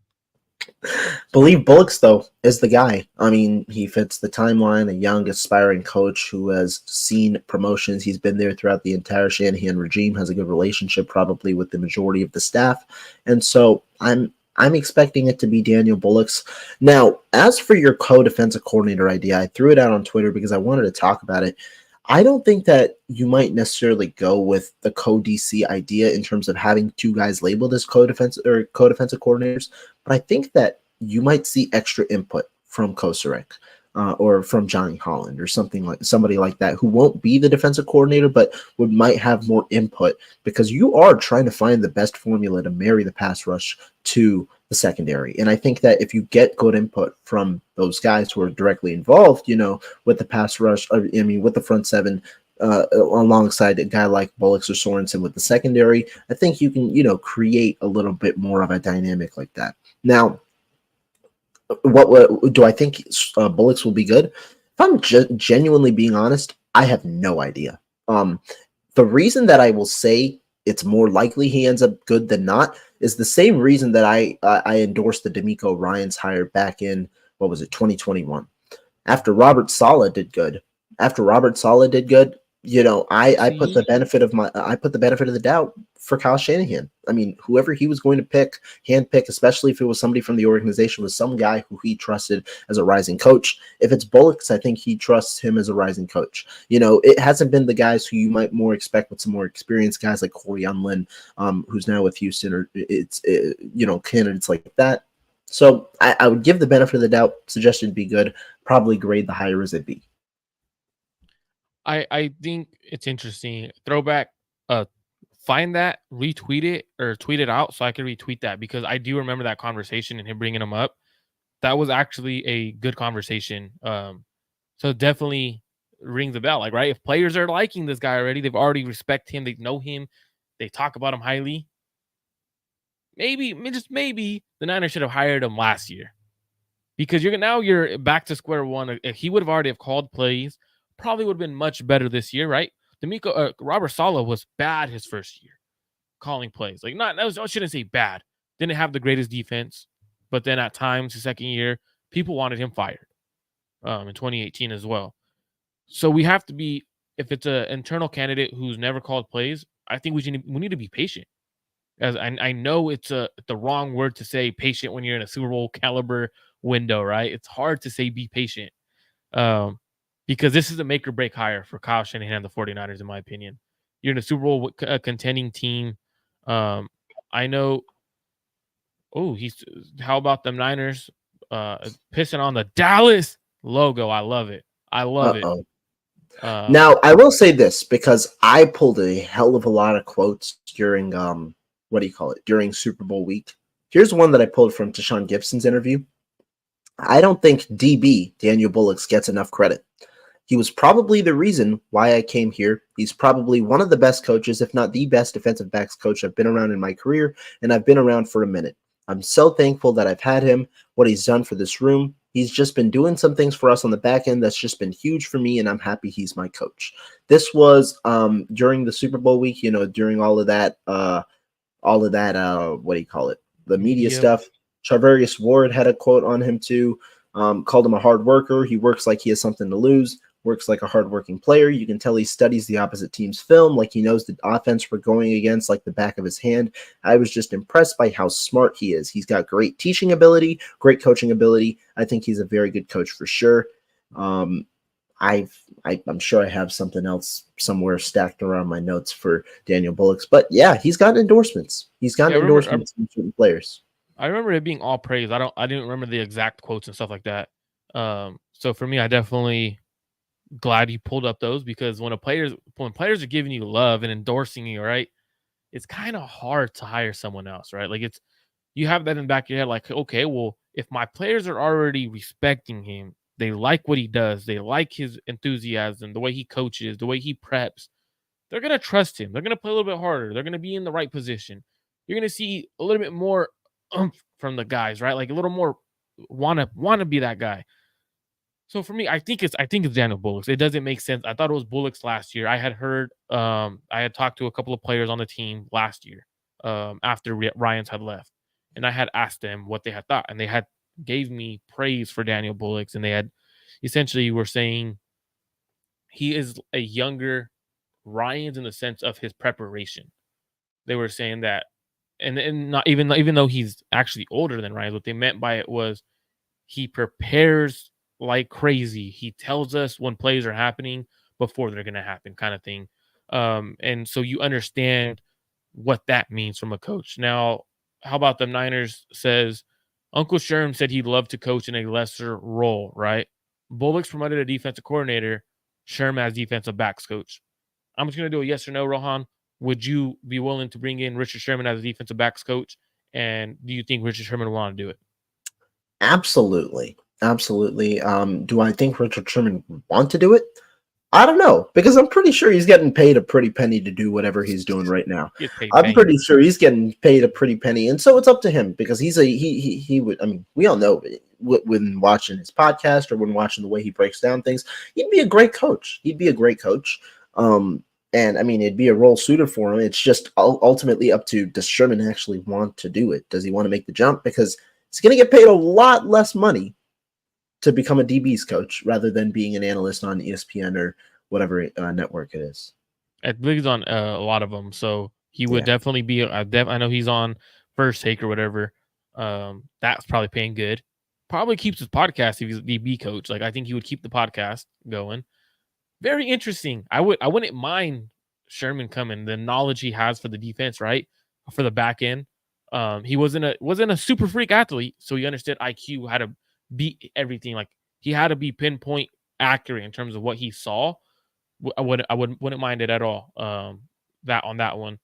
Believe Bullocks, though, is the guy. I mean, he fits the timeline, a young, aspiring coach who has seen promotions. He's been there throughout the entire Shanahan regime, has a good relationship probably with the majority of the staff. And so I'm expecting it to be Daniel Bullocks. Now, as for your co-defensive coordinator idea, I threw it out on Twitter because I wanted to talk about it. I don't think that you might necessarily go with the co-DC idea in terms of having two guys labeled as co-defensive coordinators, but I think that you might see extra input from Kocurek or from Johnny Holland or somebody like that who won't be the defensive coordinator but might have more input because you are trying to find the best formula to marry the pass rush to the secondary. And I think that if you get good input from those guys who are directly involved, with the pass rush, with the front seven, alongside a guy like Bullocks or Sorensen with the secondary, I think you can, create a little bit more of a dynamic like that. Now, what do I think Bullocks will be good? If I'm genuinely being honest, I have no idea. The reason that I will say it's more likely he ends up good than not is the same reason that I endorsed the D'Amico Ryans hire back in, 2021. After Robert Saleh did good, I put the benefit of the doubt for Kyle Shanahan. I mean, whoever he was going to handpick, especially if it was somebody from the organization, was some guy who he trusted as a rising coach. If it's Bullocks, I think he trusts him as a rising coach. It hasn't been the guys who you might more expect with some more experienced guys like Corey Unlin, who's now with Houston, or it's candidates like that. So I would give the benefit of the doubt. Suggestion to be good. Probably grade the higher as it be. I think it's interesting. Throwback, find that, retweet it, or tweet it out so I can retweet that because I do remember that conversation and him bringing him up. That was actually a good conversation. So definitely rings a bell. Like, right, if players are liking this guy already, they've already respect him, they know him, they talk about him highly. Maybe, just maybe, the Niners should have hired him last year because you're back to square one. If he would have already called plays, probably would have been much better this year, right? Robert Saleh was bad his first year calling plays. Like I shouldn't say bad. Didn't have the greatest defense, but then at times his second year, people wanted him fired. In 2018 as well. So we have to be, if it's an internal candidate who's never called plays, I think we need to be patient. As I know it's the wrong word to say patient when you're in a Super Bowl caliber window, right? It's hard to say be patient. Because this is a make or break hire for Kyle Shanahan and the 49ers, in my opinion. You're in a Super Bowl contending team. I know. Oh, how about them Niners pissing on the Dallas logo? I love it. I love it. Uh-oh. Now, I will say this because I pulled a hell of a lot of quotes during during Super Bowl week. Here's one that I pulled from Tashawn Gibson's interview. I don't think DB Daniel Bullocks gets enough credit. He was probably the reason why I came here. He's probably one of the best coaches, if not the best defensive backs coach I've been around in my career, and I've been around for a minute. I'm so thankful that I've had him, what he's done for this room. He's just been doing some things for us on the back end that's just been huge for me, and I'm happy he's my coach. This was during the Super Bowl week, during all of that, the media stuff. Charvarius Ward had a quote on him too, called him a hard worker. He works like he has something to lose, works like a hardworking player. You can tell he studies the opposite team's film, like he knows the offense we're going against like the back of his hand. I was just impressed by how smart he is. He's got great teaching ability, great coaching ability. I think he's a very good coach for sure. I'm sure I have something else somewhere stacked around my notes for Daniel Bullocks, but yeah, he's gotten endorsements. He's gotten endorsements from certain players. I remember it being all praise. I didn't remember the exact quotes and stuff like that. So for me, I definitely glad you pulled up those, because when players are giving you love and endorsing you, right, it's kind of hard to hire someone else, right? Like you have that in the back of your head, like, okay, well, if my players are already respecting him, they like what he does, they like his enthusiasm, the way he coaches, the way he preps, they're gonna trust him. They're gonna play a little bit harder. They're gonna be in the right position. You're gonna see a little bit more from the guys, right? Like a little more wanna be that guy. So for me, I think it's Daniel Bullocks. It doesn't make sense. I thought it was Bullocks last year. I had talked to a couple of players on the team last year, after Ryans had left, and I had asked them what they had thought, and they had gave me praise for Daniel Bullocks, and they had essentially were saying he is a younger Ryans in the sense of his preparation. They were saying that, and not even though he's actually older than Ryans, what they meant by it was he prepares like crazy. He tells us when plays are happening before they're going to happen, kind of thing. And so you understand what that means from a coach. Now, how about the Niners says Uncle Sherm said he'd love to coach in a lesser role, right? Bullock's promoted a defensive coordinator, Sherm as defensive backs coach. I'm just going to do a yes or no, Rohan. Would you be willing to bring in Richard Sherman as a defensive backs coach? And do you think Richard Sherman would want to do it? Absolutely. Absolutely. Do I think Richard Sherman would want to do it? I don't know, because I'm pretty sure he's getting paid a pretty penny to do whatever he's doing right now. I'm pretty sure he's getting paid a pretty penny, and so it's up to him, because he would. I mean, we all know when watching his podcast or when watching the way he breaks down things, he'd be a great coach. He'd be a great coach. And I mean, it'd be a role suited for him. It's just ultimately up to, does Sherman actually want to do it? Does he want to make the jump? Because he's going to get paid a lot less money to become a DB's coach rather than being an analyst on ESPN or whatever network it is. I believe he's on a lot of them, so he would definitely be. I know he's on First Take or whatever. That's probably paying good. Probably keeps his podcast if he's a DB coach. Like, I think he would keep the podcast going. Very interesting. I wouldn't mind Sherman coming. The knowledge he has for the defense, right, for the back end. He wasn't a super freak athlete, so he understood IQ, how to beat everything. Like, he had to be pinpoint accurate in terms of what he saw. I wouldn't mind it at all. That on that one.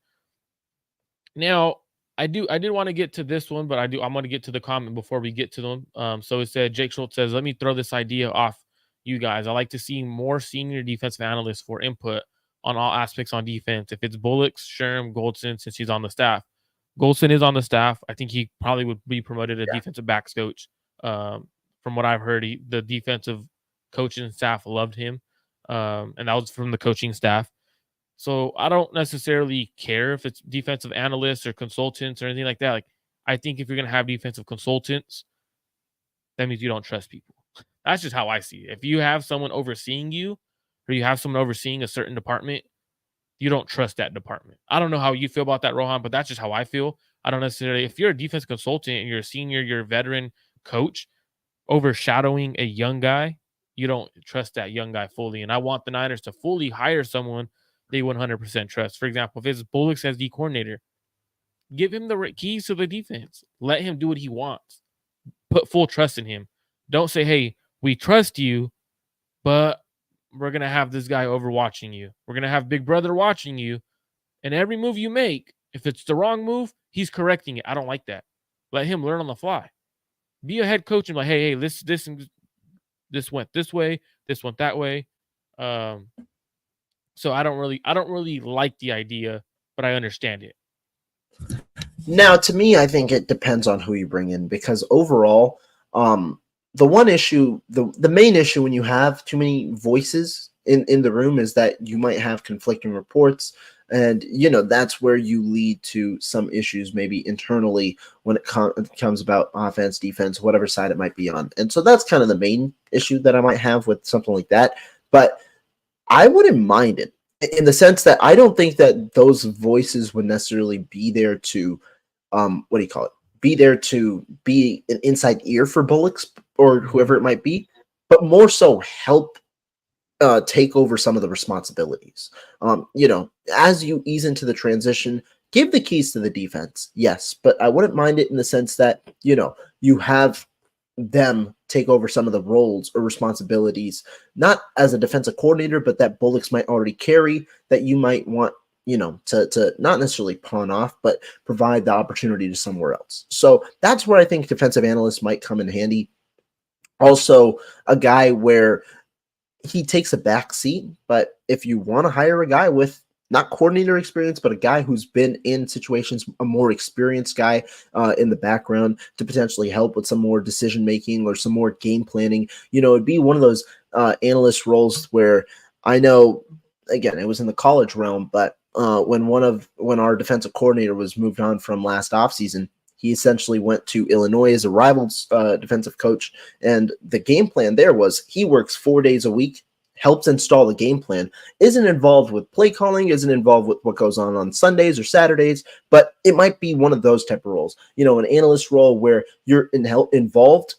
Now, I did want to get to this one, but I'm going to get to the comment before we get to them. So it said, Jake Schultz says, let me throw this idea off you guys. I like to see more senior defensive analysts for input on all aspects on defense. If it's Bullocks, Sherm, Goldson, since he's on the staff. Goldson is on the staff. I think he probably would be promoted to defensive backs coach. From what I've heard, the defensive coaching staff loved him. And that was from the coaching staff. So I don't necessarily care if it's defensive analysts or consultants or anything like that. Like, I think if you're going to have defensive consultants, that means you don't trust people. That's just how I see it. If you have someone overseeing you or you have someone overseeing a certain department, you don't trust that department. I don't know how you feel about that, Rohan, but that's just how I feel. I don't necessarily, if you're a defense consultant and you're a senior, you're a veteran coach overshadowing a young guy, you don't trust that young guy fully. And I want the Niners to fully hire someone they 100% trust. For example, if it's Bullocks as D coordinator, give him the keys to the defense. Let him do what he wants. Put full trust in him. Don't say, hey, we trust you, but we're going to have this guy over watching you. We're going to have Big Brother watching you. And every move you make, if it's the wrong move, he's correcting it. I don't like that. Let him learn on the fly. Be a head coach and like, hey, this went this way, this went that way. So I don't really like the idea, but I understand it. Now, to me, I think it depends on who you bring in, because overall, the one issue, the main issue when you have too many voices in the room is that you might have conflicting reports. And, that's where you lead to some issues, maybe internally, when it comes about offense, defense, whatever side it might be on. And so that's kind of the main issue that I might have with something like that. But I wouldn't mind it, in the sense that I don't think that those voices would necessarily be there to, what do you call it? Be there to be an inside ear for Bullocks or whoever it might be, but more so help take over some of the responsibilities. As you ease into the transition, give the keys to the defense, yes, but I wouldn't mind it in the sense that, you have them take over some of the roles or responsibilities, not as a defensive coordinator, but that Bullocks might already carry, that you might want, to not necessarily pawn off, but provide the opportunity to somewhere else. So that's where I think defensive analysts might come in handy. Also, a guy where he takes a back seat, but if you want to hire a guy with not coordinator experience, but a guy who's been in situations, a more experienced guy in the background to potentially help with some more decision making or some more game planning, it'd be one of those analyst roles where I know, again, it was in the college realm, but when our defensive coordinator was moved on from last offseason, he essentially went to Illinois as a rivals defensive coach. And the game plan there was he works 4 days a week, helps install the game plan, isn't involved with play calling, isn't involved with what goes on Sundays or Saturdays, but it might be one of those type of roles, an analyst role where you're involved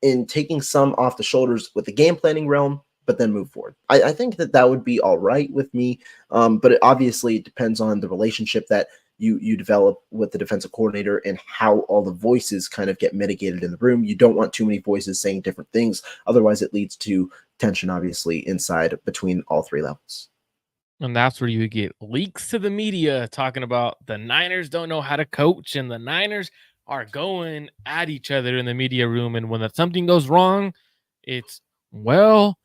in taking some off the shoulders with the game planning realm, but then move forward. I think that would be all right with me, but it obviously depends on the relationship that you develop with the defensive coordinator and how all the voices kind of get mitigated in the room. You don't want too many voices saying different things. Otherwise, it leads to tension, obviously, inside between all three levels. And that's where you get leaks to the media talking about the Niners don't know how to coach and the Niners are going at each other in the media room. And when something goes wrong, it's, well,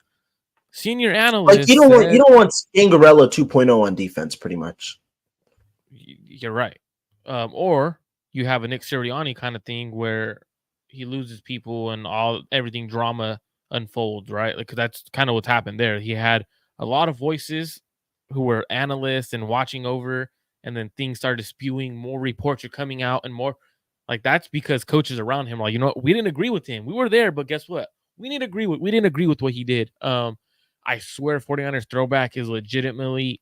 senior analyst like you don't want Scangarella 2.0 on defense, pretty much. You're right. Or you have a Nick Sirianni kind of thing where he loses people and everything drama unfolds, right? Like, 'cause that's kind of what's happened there. He had a lot of voices who were analysts and watching over, and then things started spewing. More reports are coming out, and more like that's because coaches around him are like, what, we didn't agree with him. We were there, but guess what? We didn't agree with what he did. I swear 49ers throwback is legitimately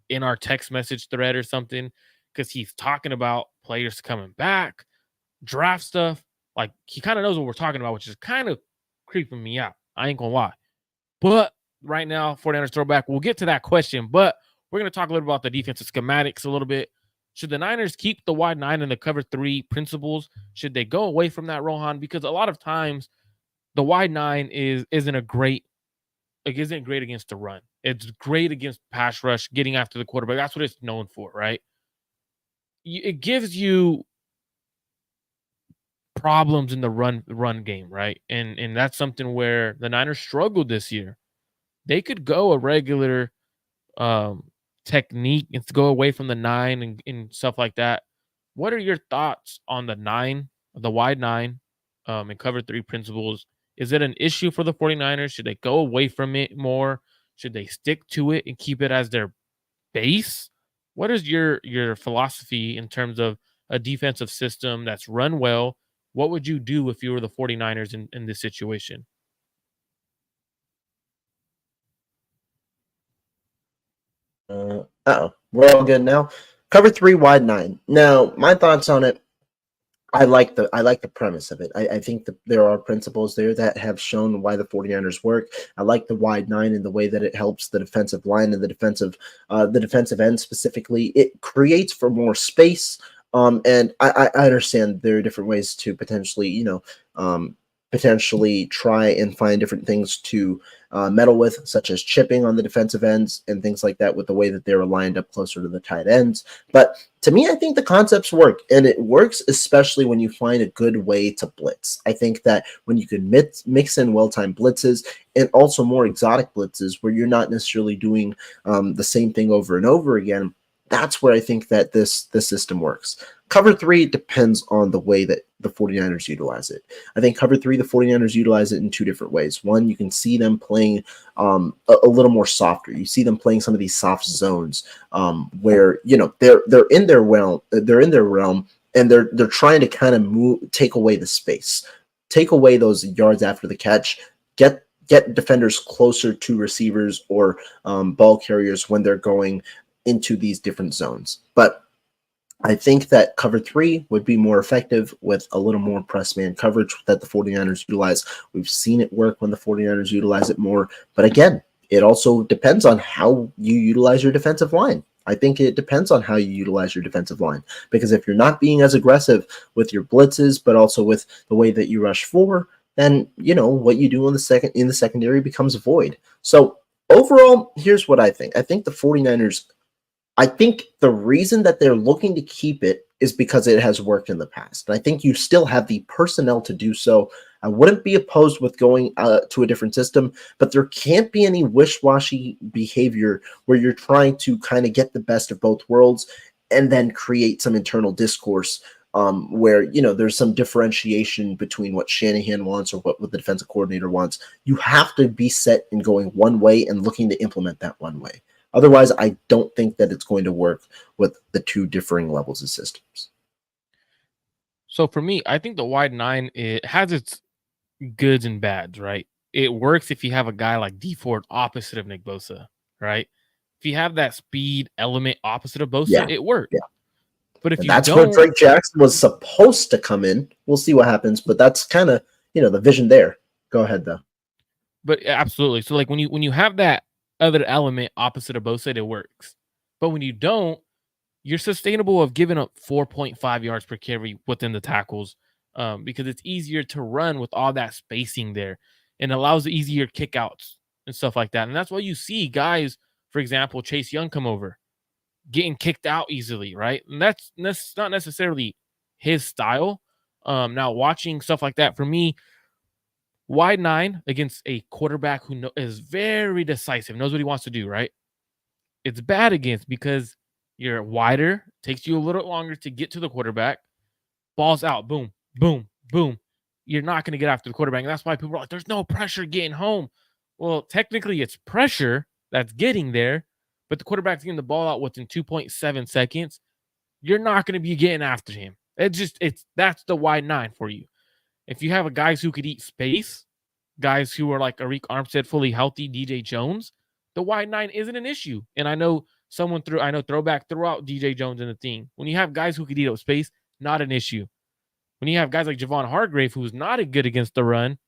in our text message thread or something, because he's talking about players coming back, draft stuff. Like, he kind of knows what we're talking about, which is kind of creeping me out. I ain't gonna lie. But right now, 49ers throwback, we'll get to that question, but we're going to talk a little about the defensive schematics a little bit. Should the Niners keep the wide nine and the cover three principles? Should they go away from that, Rohan? Because a lot of times the wide nine isn't great against the run. It's great against pass rush, getting after the quarterback. That's what it's known for, right? It gives you problems in the run game, right? And that's something where the Niners struggled this year. They could go a regular technique and go away from the nine and stuff like that. What are your thoughts on the wide nine, and cover three principles? Is it an issue for the 49ers? Should they go away from it more? Should they stick to it and keep it as their space. What is your philosophy in terms of a defensive system that's run well? What would you do if you were the 49ers in this situation? We're all good now. Cover three, wide nine. Now, my thoughts on it. I like the premise of it. I think that there are principles there that have shown why the 49ers work. I like the wide nine in the way that it helps the defensive line and the defensive end specifically. It creates for more space. And I understand there are different ways to potentially, potentially try and find different things to meddle with, such as chipping on the defensive ends and things like that with the way that they're lined up closer to the tight ends. But to me, I think the concepts work, and it works especially when you find a good way to blitz. I think that when you can mix in well-timed blitzes and also more exotic blitzes where you're not necessarily doing the same thing over and over again, that's where I think that this system works. Cover three depends on the way that the 49ers utilize it. I think cover three, the 49ers utilize it in two different ways. One, you can see them playing a little more softer. You see them playing some of these soft zones where they're in their realm, and they're trying to kind of take away the space, take away those yards after the catch, get defenders closer to receivers or ball carriers when they're going into these different zones. But I think that cover three would be more effective with a little more press man coverage that the 49ers utilize. We've seen it work when the 49ers utilize it more. But again, it also depends on how you utilize your defensive line. I think it depends on how you utilize your defensive line, because if you're not being as aggressive with your blitzes, but also with the way that you rush forward, then what you do in the secondary becomes void. So overall, here's what I think. I think the reason that they're looking to keep it is because it has worked in the past. And I think you still have the personnel to do so. I wouldn't be opposed with going to a different system, but there can't be any wish-washy behavior where you're trying to kind of get the best of both worlds and then create some internal discourse where there's some differentiation between what Shanahan wants or what the defensive coordinator wants. You have to be set in going one way and looking to implement that one way. Otherwise, I don't think that it's going to work with the two differing levels of systems. So for me, I think the wide nine, it has its goods and bads, right? It works if you have a guy like D Ford opposite of Nick Bosa, right? If you have that speed element opposite of Bosa, Yeah, it works. yeah. But if And you that's where don't, Drake Jackson was supposed to come in. We'll see what happens, but that's kind of the vision there. Go ahead though. but absolutely. So like when you have that other element opposite of Bosa, it works. But when you don't, you're sustainable of giving up 4.5 yards per carry within the tackles, because it's easier to run with all that spacing there and allows easier kickouts and stuff like that. And that's why you see guys, for example, Chase Young come over, getting kicked out easily, right? And that's not necessarily his style. Now watching stuff like that, for me, wide nine against a quarterback who is very decisive, knows what he wants to do, right? It's bad against because you're wider, takes you a little longer to get to the quarterback, balls out, boom, boom, boom. You're not going to get after the quarterback. And that's why people are like, there's no pressure getting home. Well, technically, it's pressure that's getting there, but the quarterback's getting the ball out within 2.7 seconds. You're not going to be getting after him. That's the wide nine for you. If you have a guys who could eat space, guys who are like Arik Armstead, fully healthy, DJ Jones, the wide nine isn't an issue. And I know Throwback threw out DJ Jones in the thing. When you have guys who could eat up space, not an issue. When you have guys like Javon Hargrave, who's not a good against the run,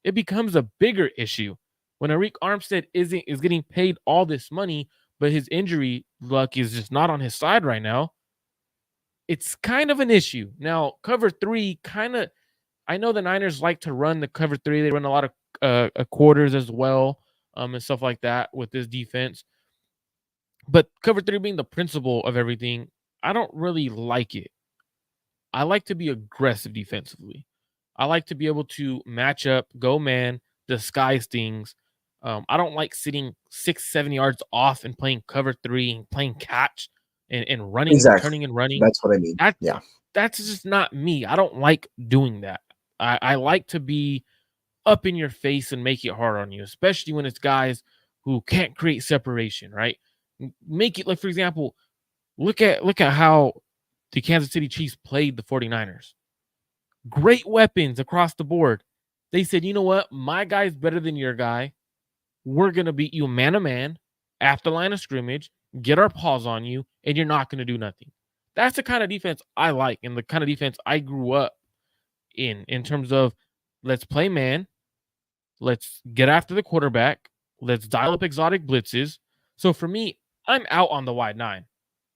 it becomes a bigger issue. When Arik Armstead is getting paid all this money, but his injury luck is just not on his side right now, it's kind of an issue. Now, cover three I know the Niners like to run the cover three. They run a lot of quarters as well, and stuff like that with this defense. But cover three being the principle of everything, I don't really like it. I like to be aggressive defensively. I like to be able to match up, go man, disguise things. I don't like sitting 6, 7 yards off and playing cover three and playing catch and running, Exactly. turning and running. That's what I mean. That Yeah. that's just not me. I don't like doing that. I like to be up in your face and make it hard on you, especially when it's guys who can't create separation, right? Make it like, for example, look at how the Kansas City Chiefs played the 49ers. Great weapons across the board. They said, you know what? My guy's better than your guy. We're going to beat you man to man after line of scrimmage, get our paws on you, and you're not going to do nothing. That's the kind of defense I like and the kind of defense I grew up in terms of let's play man, let's get after the quarterback, let's dial up exotic blitzes. So for me, I'm out on the wide nine.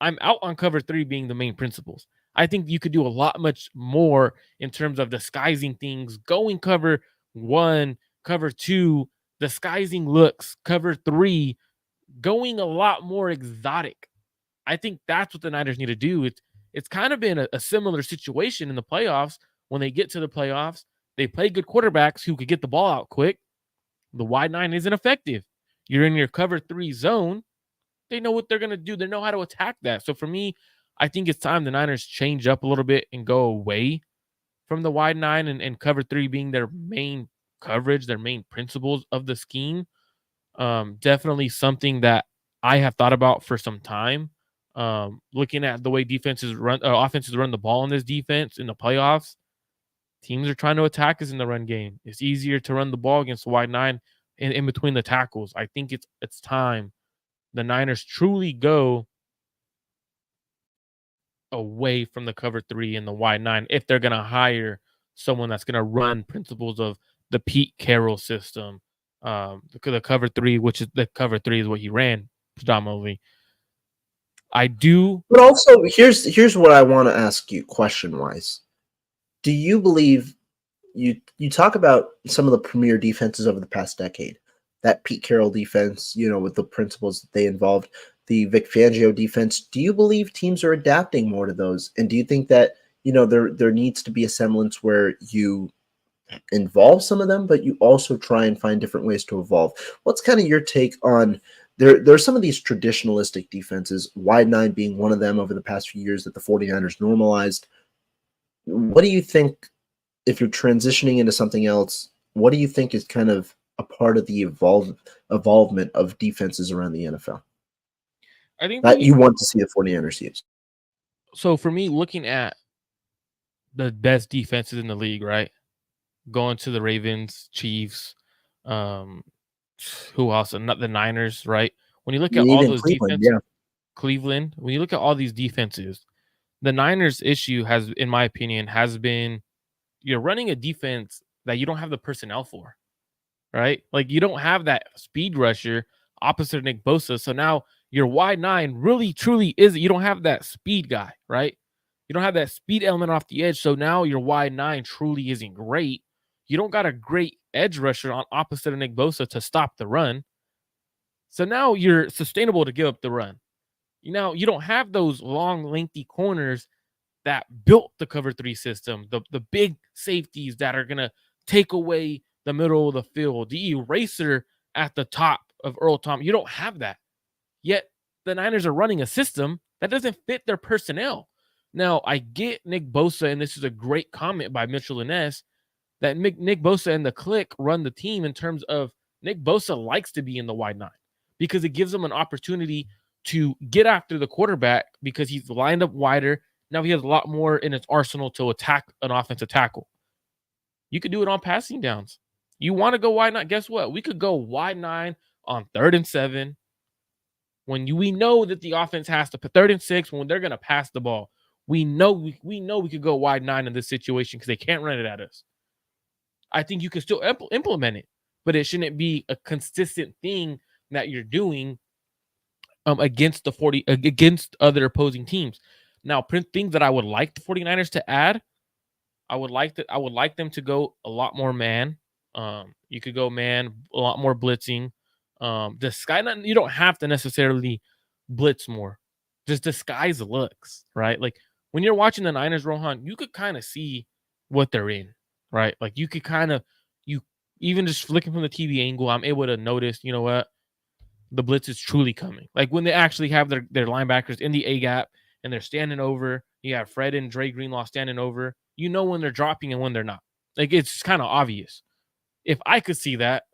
I'm out on cover three being the main principles. I think you could do a lot much more in terms of disguising things, going cover one, cover two, disguising looks, cover three, going a lot more exotic. I think that's what the Niners need to do. It's kind of been a similar situation in the playoffs. When they get to the playoffs, they play good quarterbacks who could get the ball out quick. The wide nine isn't effective. You're in your cover three zone. They know what they're going to do. They know how to attack that. So for me, I think it's time the Niners change up a little bit and go away from the wide nine and cover three being their main coverage, their main principles of the scheme. Definitely something that I have thought about for some time. Looking at the way offenses run the ball in this defense in the playoffs, teams are trying to attack us in the run game. It's easier to run the ball against the wide nine in between the tackles. I think it's time the Niners truly go away from the cover three and the wide nine if they're going to hire someone that's going to run principles of the Pete Carroll system. The cover three, which is the cover three is what he ran predominantly. I do. But also, here's what I want to ask you question wise. Do you believe you talk about some of the premier defenses over the past decade? That Pete Carroll defense, with the principles that they involved, the Vic Fangio defense. Do you believe teams are adapting more to those? And do you think that, there needs to be a semblance where you involve some of them, but you also try and find different ways to evolve? What's kind of your take on there's some of these traditionalistic defenses, wide nine being one of them over the past few years that the 49ers normalized. What do you think, if you're transitioning into something else, what do you think is kind of a part of the evolvement of defenses around the NFL I think that you want to see the 49ers use? So for me, looking at the best defenses in the league, right? Going to the Ravens, Chiefs, who else? Not the Niners, right? When you look at all Even those Cleveland, defenses, Cleveland, when you look at all these defenses, the Niners issue has, in my opinion, has been you're running a defense that you don't have the personnel for, right? Like you don't have that speed rusher opposite of Nick Bosa. So now your wide nine really truly is, you don't have that speed guy, right? You don't have that speed element off the edge. So now your wide nine truly isn't great. You don't got a great edge rusher on opposite of Nick Bosa to stop the run. So now you're sustainable to give up the run. You don't have those long, lengthy corners that built the cover three system, the big safeties that are going to take away the middle of the field, the eraser at the top of Earl Thomas. You don't have that. Yet the Niners are running a system that doesn't fit their personnel. Now, I get Nick Bosa, and this is a great comment by Mitchell Innes, that Nick Bosa and the clique run the team in terms of Nick Bosa likes to be in the wide nine because it gives him an opportunity to get after the quarterback because he's lined up wider. Now he has a lot more in his arsenal to attack an offensive tackle. You could do it on passing downs. You want to go wide nine? Guess what? We could go wide nine on 3rd and 7 when we know that the offense has to put 3rd and 6 when they're going to pass the ball. We know we could go wide nine in this situation because they can't run it at us. I think you can still implement it, but it shouldn't be a consistent thing that you're doing against other opposing teams. Now, things that I would like the 49ers to add, I would like them to go a lot more man. You could go man, a lot more blitzing. You don't have to necessarily blitz more. Just disguise the looks, right? Like when you're watching the Niners, Rohan, you could kind of see what they're in, right? Like you could even just flicking from the TV angle, I'm able to notice, you know what? The blitz is truly coming. Like when they actually have their linebackers in the A gap and they're standing over, you have Fred and Dre Greenlaw standing over, you know when they're dropping and when they're not. Like it's kind of obvious. If I could see that,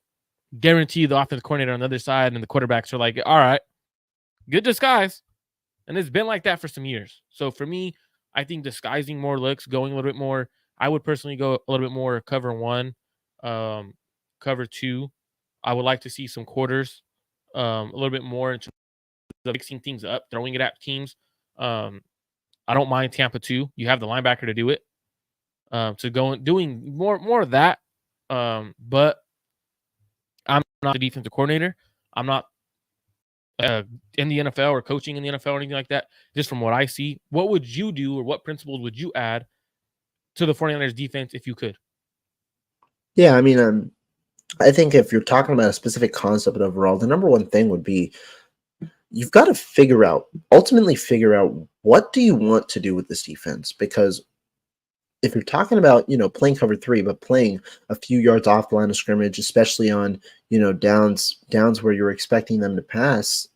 guarantee the offensive coordinator on the other side and the quarterbacks are like, all right, Good disguise. And it's been like that for some years. So for me, I think disguising more looks, going a little bit more. I would personally go a little bit more cover one, um, cover two. I would like to see some quarters, a little bit more in terms of mixing things up, throwing it at teams. Um, I don't mind Tampa too. You have the linebacker to do it. To go and doing more of that. But I'm not the defensive coordinator. I'm not in the NFL or coaching in the NFL or anything like that. Just from what I see, what would you do or what principles would you add to the 49ers defense if you could? Yeah, I mean, I think if you're talking about a specific concept overall, the number one thing would be you've got to ultimately figure out what do you want to do with this defense, because if you're talking about, playing cover three, but playing a few yards off the line of scrimmage, especially on, downs where you're expecting them to pass,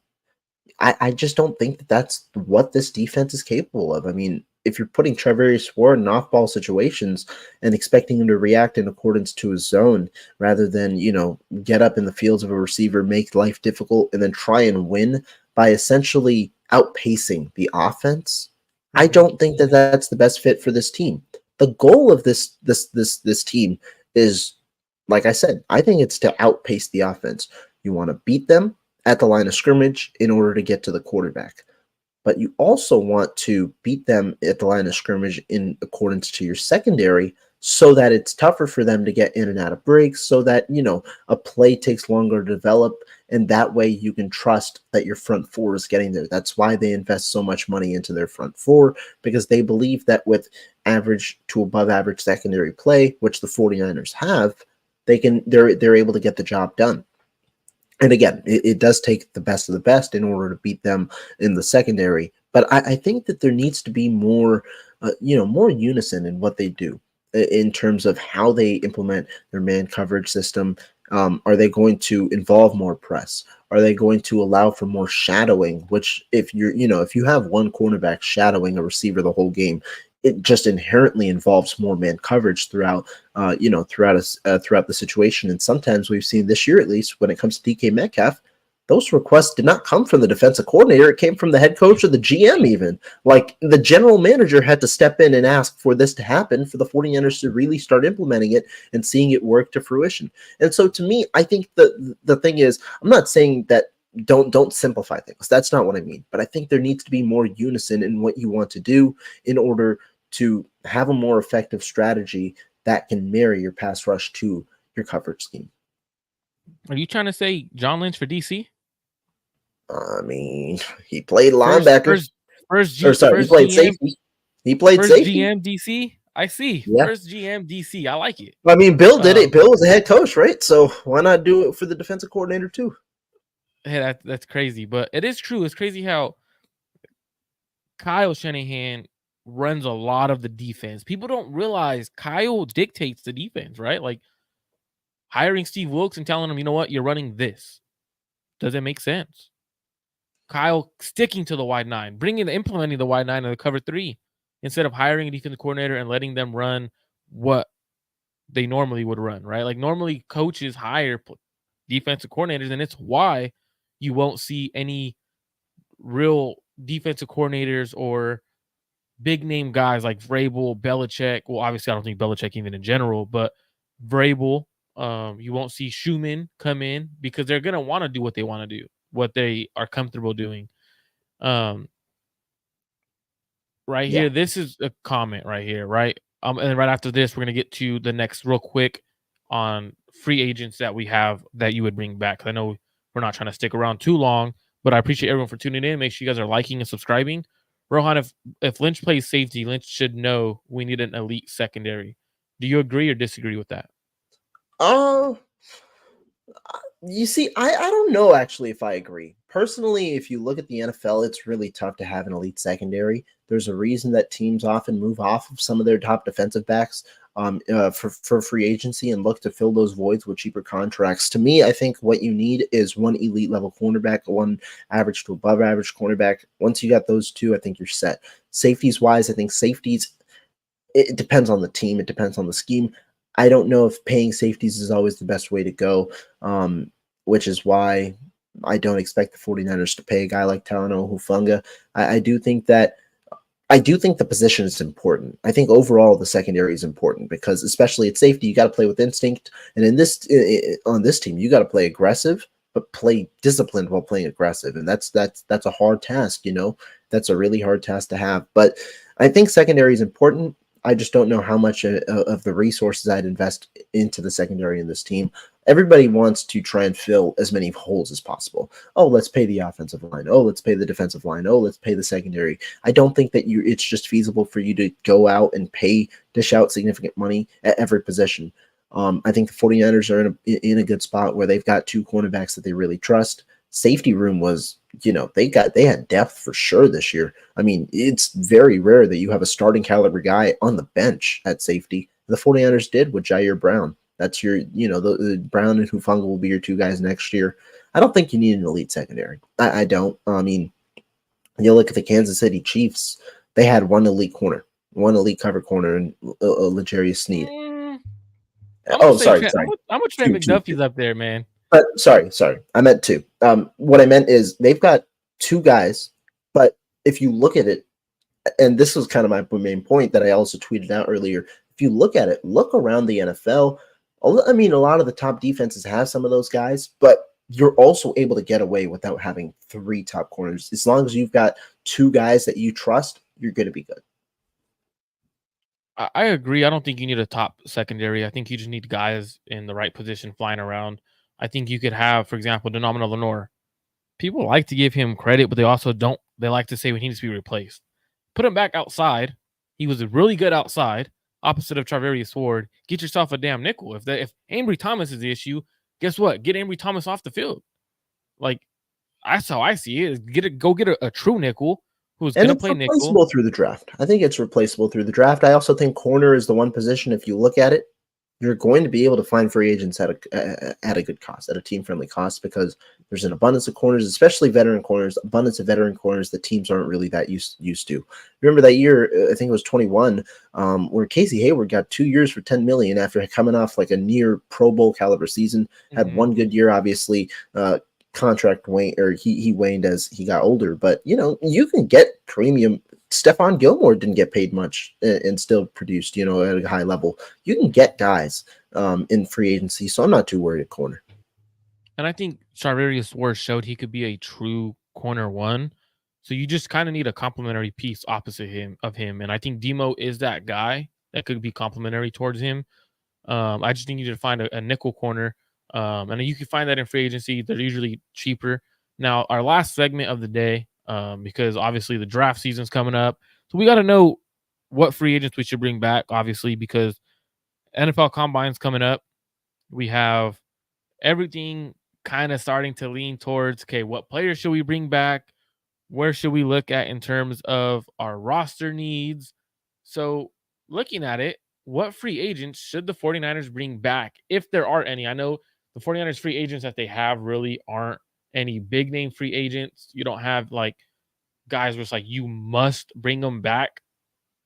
I just don't think that that's what this defense is capable of. I mean, if you're putting Travis Ward in off-ball situations and expecting him to react in accordance to his zone rather than, get up in the fields of a receiver, make life difficult, and then try and win by essentially outpacing the offense, I Mm-hmm. don't think that that's the best fit for this team. The goal of this team is, like I said, I think it's to outpace the offense. You want to beat them at the line of scrimmage in order to get to the quarterback. But you also want to beat them at the line of scrimmage in accordance to your secondary so that it's tougher for them to get in and out of breaks, so that, a play takes longer to develop. And that way you can trust that your front four is getting there. That's why they invest so much money into their front four, because they believe that with average to above average secondary play, which the 49ers have, they're able to get the job done. And again, it does take the best of the best in order to beat them in the secondary. But I think that there needs to be more, more unison in what they do in terms of how they implement their man coverage system. Are they going to involve more press? Are they going to allow for more shadowing? Which, if if you have one cornerback shadowing a receiver the whole game, it just inherently involves more man coverage throughout the situation. And sometimes we've seen this year, at least when it comes to DK Metcalf, those requests did not come from the defensive coordinator. It came from the head coach or the GM even. Like, the general manager had to step in and ask for this to happen for the 49ers to really start implementing it and seeing it work to fruition. And so to me, I think the thing is, I'm not saying that don't simplify things. That's not what I mean. But I think there needs to be more unison in what you want to do in order to have a more effective strategy that can marry your pass rush to your coverage scheme. Are you trying to say John Lynch for DC? I mean, he played First, linebacker. first, first Or G, sorry, he first played GM, safety. He played first safety. GM DC. I see. Yeah. First GM DC. I like it. I mean, Bill did it. Um, Bill was the head coach, right? So why not do it for the defensive coordinator too? hey, that's crazy, but it is true. It's crazy how Kyle Shanahan runs a lot of the defense. People don't realize Kyle dictates the defense, right? Like hiring Steve Wilks and telling him, you know what, you're running this. Doesn't make sense. Kyle sticking to the wide nine, implementing the wide nine and the cover three instead of hiring a defensive coordinator and letting them run what they normally would run, right? Like normally coaches hire defensive coordinators, and it's why you won't see any real defensive coordinators or big name guys like Vrabel, Belichick. Well, obviously, I don't think Belichick even in general, but Vrabel. You won't see Schumann come in because they're gonna want to do what they want to do, what they are comfortable doing. Um, right Yeah. here, this is a comment right here, right? And then right after this, we're gonna get to the next real quick on free agents that we have that you would bring back. I know we're not trying to stick around too long, but I appreciate everyone for tuning in. Make sure you guys are liking and subscribing. Rohan, if Lynch plays safety, Lynch should know we need an elite secondary. Do you agree or disagree with that? Oh, you see, I don't know actually if I agree. Personally, if you look at the NFL, it's really tough to have an elite secondary. There's a reason that teams often move off of some of their top defensive backs for free agency and look to fill those voids with cheaper contracts. To me, I think what you need is one elite level cornerback, one average to above average cornerback. Once you got those two, I think you're set. Safeties wise, I think it depends on the team. It depends on the scheme. I don't know if paying safeties is always the best way to go, which is why I don't expect the 49ers to pay a guy like Talanoa Hufanga. I do think the position is important. I think overall the secondary is important because, especially at safety, you got to play with instinct. And on this team, you got to play aggressive, but play disciplined while playing aggressive. And that's a hard task. That's a really hard task to have. But I think secondary is important. I just don't know how much of the resources I'd invest into the secondary in this team. Everybody wants to try and fill as many holes as possible. Oh, let's pay the offensive line. Oh, let's pay the defensive line. Oh, let's pay the secondary. I don't think that it's just feasible for you to go out and dish out significant money at every position. I think the 49ers are in a good spot where they've got 2 cornerbacks that they really trust. Safety room was, they had depth for sure this year. I mean, it's very rare that you have a starting caliber guy on the bench at safety. The 49ers did with Jair Brown. That's your, the Brown and Hufanga will be your 2 guys next year. I don't think you need an elite secondary. I don't. I mean, you look at the Kansas City Chiefs, they had 1 elite corner, 1 elite cover corner, and L'Jarius Sneed. I'm gonna say, I'm gonna say McDuffie's up there, man. But sorry, I meant 2. What I meant is they've got 2 guys, but if you look at it, and this was kind of my main point that I also tweeted out earlier. If you look at it, look around the NFL. I mean, a lot of the top defenses have some of those guys, but you're also able to get away without having 3 top corners. As long as you've got 2 guys that you trust, you're going to be good. I agree. I don't think you need a top secondary. I think you just need guys in the right position flying around. I think you could have, for example, Denomina Lenore. People like to give him credit, but they also don't. They like to say he needs to be replaced. Put him back outside. He was really good outside, opposite of Charvarius Ward. Get yourself a damn nickel. If Ambry Thomas is the issue, guess what? Get Ambry Thomas off the field. Like, that's how I see it. Go get a true nickel who's going to play nickel. It's replaceable through the draft. I think it's replaceable through the draft. I also think corner is the one position, if you look at it, you're going to be able to find free agents at a good cost, at a team-friendly cost, because there's an abundance of corners, especially veteran corners, abundance of veteran corners that teams aren't really that used to. Remember that year, I think it was 21, where Casey Hayward got 2 years for $10 million after coming off like a near Pro Bowl caliber season, had 1 good year, obviously, contract waned, or he waned as he got older, but you can get premium. Stephon Gilmore didn't get paid much and still produced, at a high level. You can get guys in free agency, so I'm not too worried at corner. And I think Charvarius Ward showed he could be a true corner 1. So you just kind of need a complementary piece opposite of him. And I think Demo is that guy that could be complementary towards him. I just think you need to find a nickel corner. And you can find that in free agency. They're usually cheaper. Now, our last segment of the day, because obviously the draft season's coming up. So we got to know what free agents we should bring back, obviously, because NFL Combine's coming up. We have everything kind of starting to lean towards, okay, what players should we bring back? Where should we look at in terms of our roster needs? So looking at it, what free agents should the 49ers bring back, if there are any? I know the 49ers free agents that they have really aren't any big name free agents. You don't have like guys where it's like you must bring them back,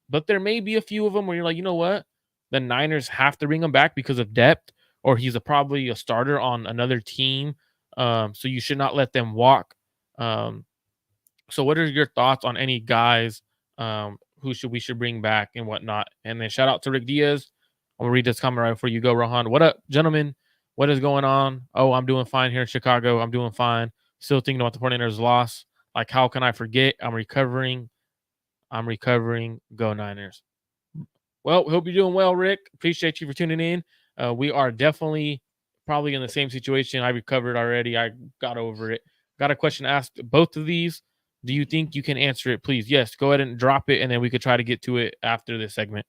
but there may be a few of them where you're like, you know what, the Niners have to bring him back because of depth, or he's probably a starter on another team. So you should not let them walk. So what are your thoughts on any guys who we should bring back and whatnot? And then shout out to Rick Diaz. I'm gonna read this comment right before you go, Rohan. What up, gentlemen? What is going on? Oh, I'm doing fine here in Chicago. I'm doing fine. Still thinking about the 49ers loss. Like, how can I forget? I'm recovering. Go Niners. Well, hope you're doing well, Rick. Appreciate you for tuning in. We are definitely probably in the same situation. I recovered already. I got over it. Got a question asked both of these. Do you think you can answer it, please? Yes, go ahead and drop it, and then we could try to get to it after this segment.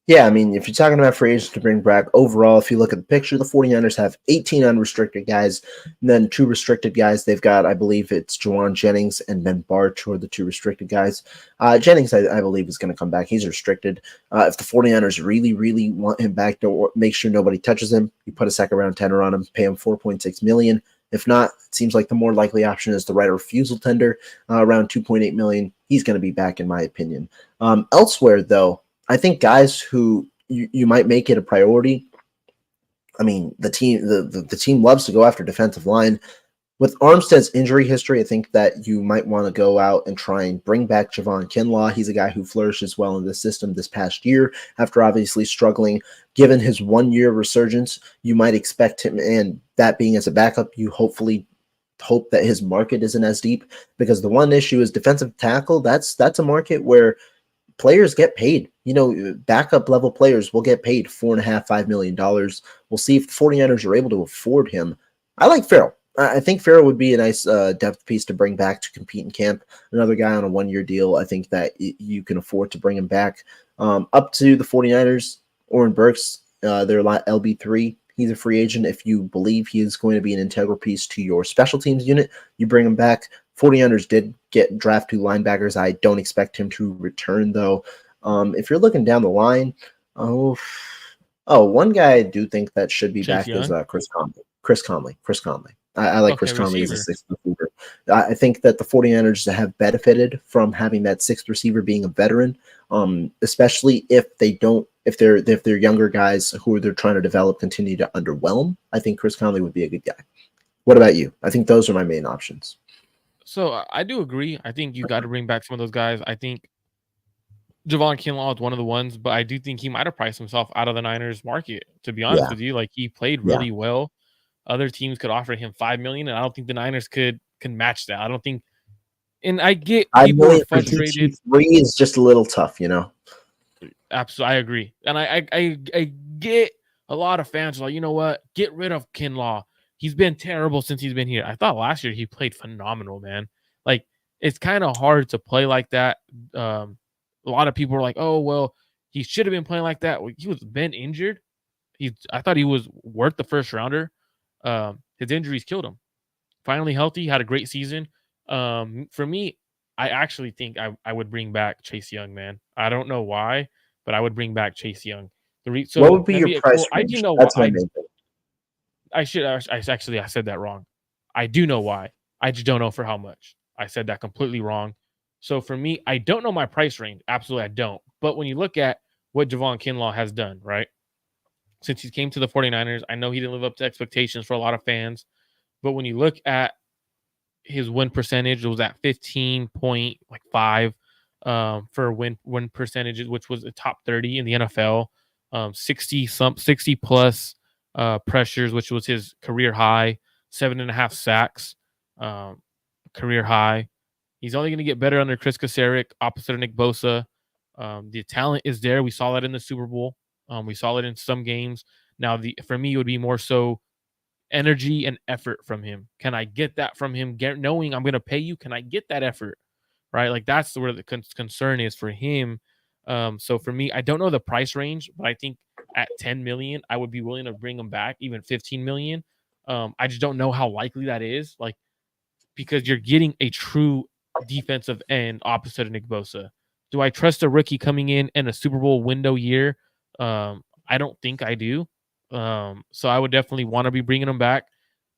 Yeah, I mean, if you're talking about free agents to bring back, overall, if you look at the picture, the 49ers have 18 unrestricted guys, and then 2 restricted guys. They've got, I believe it's Juwan Jennings and Ben Barch, who are the 2 restricted guys. Jennings, I believe, is going to come back. He's restricted. If the 49ers really, really want him back, to make sure nobody touches him, you put a second-round tender on him, pay him $4.6 million. If not, it seems like the more likely option is the right of refusal tender, around $2.8 million. He's going to be back, in my opinion. Elsewhere, though, I think guys who you might make it a priority. I mean, the team loves to go after defensive line. with Armstead's injury history, I think that you might want to go out and try and bring back Javon Kinlaw. He's a guy who flourishes well in the system this past year after obviously struggling. Given his 1 year resurgence, you might expect him, and that being as a backup, you hopefully hope that his market isn't as deep, because the one issue is defensive tackle. That's a market where players get paid. Backup level players will get paid $4.5 million, $5 million. We'll see if the 49ers are able to afford him. I like Farrell. I think Farrell would be a nice depth piece to bring back to compete in camp. Another guy on a 1 year deal. I think that you can afford to bring him back. Up to the 49ers, Oren Burks, their LB3. He's a free agent. If you believe he is going to be an integral piece to your special teams unit, you bring him back. 49ers did get draft 2 linebackers. I don't expect him to return, though. If you're looking down the line, one guy I do think that should be Chase back is Young? Chris Conley. I like Chris Okay, Conley as a receiver. sixth receiver. I think that the 49ers have benefited from having that sixth receiver being a veteran, especially if their younger guys who they're trying to develop continue to underwhelm. I think Chris Conley would be a good guy. What about you? I think those are my main options. So I do agree. I think you got to bring back some of those guys. I think Javon Kinlaw is one of the ones, but I do think he might have priced himself out of the Niners market, to be honest Yeah, with you. Like, he played yeah. really well. Other teams could offer him $5 million, and I don't think the Niners can match that. I don't think, and I get 5 people are million for frustrated. TT3 is just a little tough, Absolutely, I agree. And I get a lot of fans are like, you know what? Get rid of Kinlaw. He's been terrible since he's been here. I thought last year he played phenomenal, man. Like, it's kind of hard to play like that. A lot of people are like, oh, well, he should have been playing like that. Well, he was been injured. I thought he was worth the first rounder. His injuries killed him. Finally healthy, had a great season. For me, I actually think I would bring back Chase Young, man. I don't know why, but I would bring back Chase Young. What So would be your NBA price pool, I do range? know why. That's my main thing. I should actually I said that wrong. I do know why. I just don't know for how much. I said that completely wrong. So for me, I don't know my price range. Absolutely, I don't. But when you look at what Javon Kinlaw has done, right? Since he came to the 49ers, I know he didn't live up to expectations for a lot of fans. But when you look at his win percentage, it was at 15.5 for win percentages, which was a top 30 in the NFL. 60 plus pressures, which was his career high. 7.5 sacks, career high. He's only going to get better under Chris Kasarik, opposite of Nick Bosa. The talent is there. We saw that in the Super Bowl. We saw it in some games. Now, for me, it would be more so energy and effort from him. Can I get that from him? Knowing I'm going to pay you, can I get that effort? Right? Like, that's where the concern is for him. So for me, I don't know the price range, but I think at 10 million, I would be willing to bring him back, even 15 million. I just don't know how likely that is. Like, because you're getting a true defensive end opposite of Nick Bosa. Do I trust a rookie coming in a Super Bowl window year? I don't think I do. So I would definitely want to be bringing them back.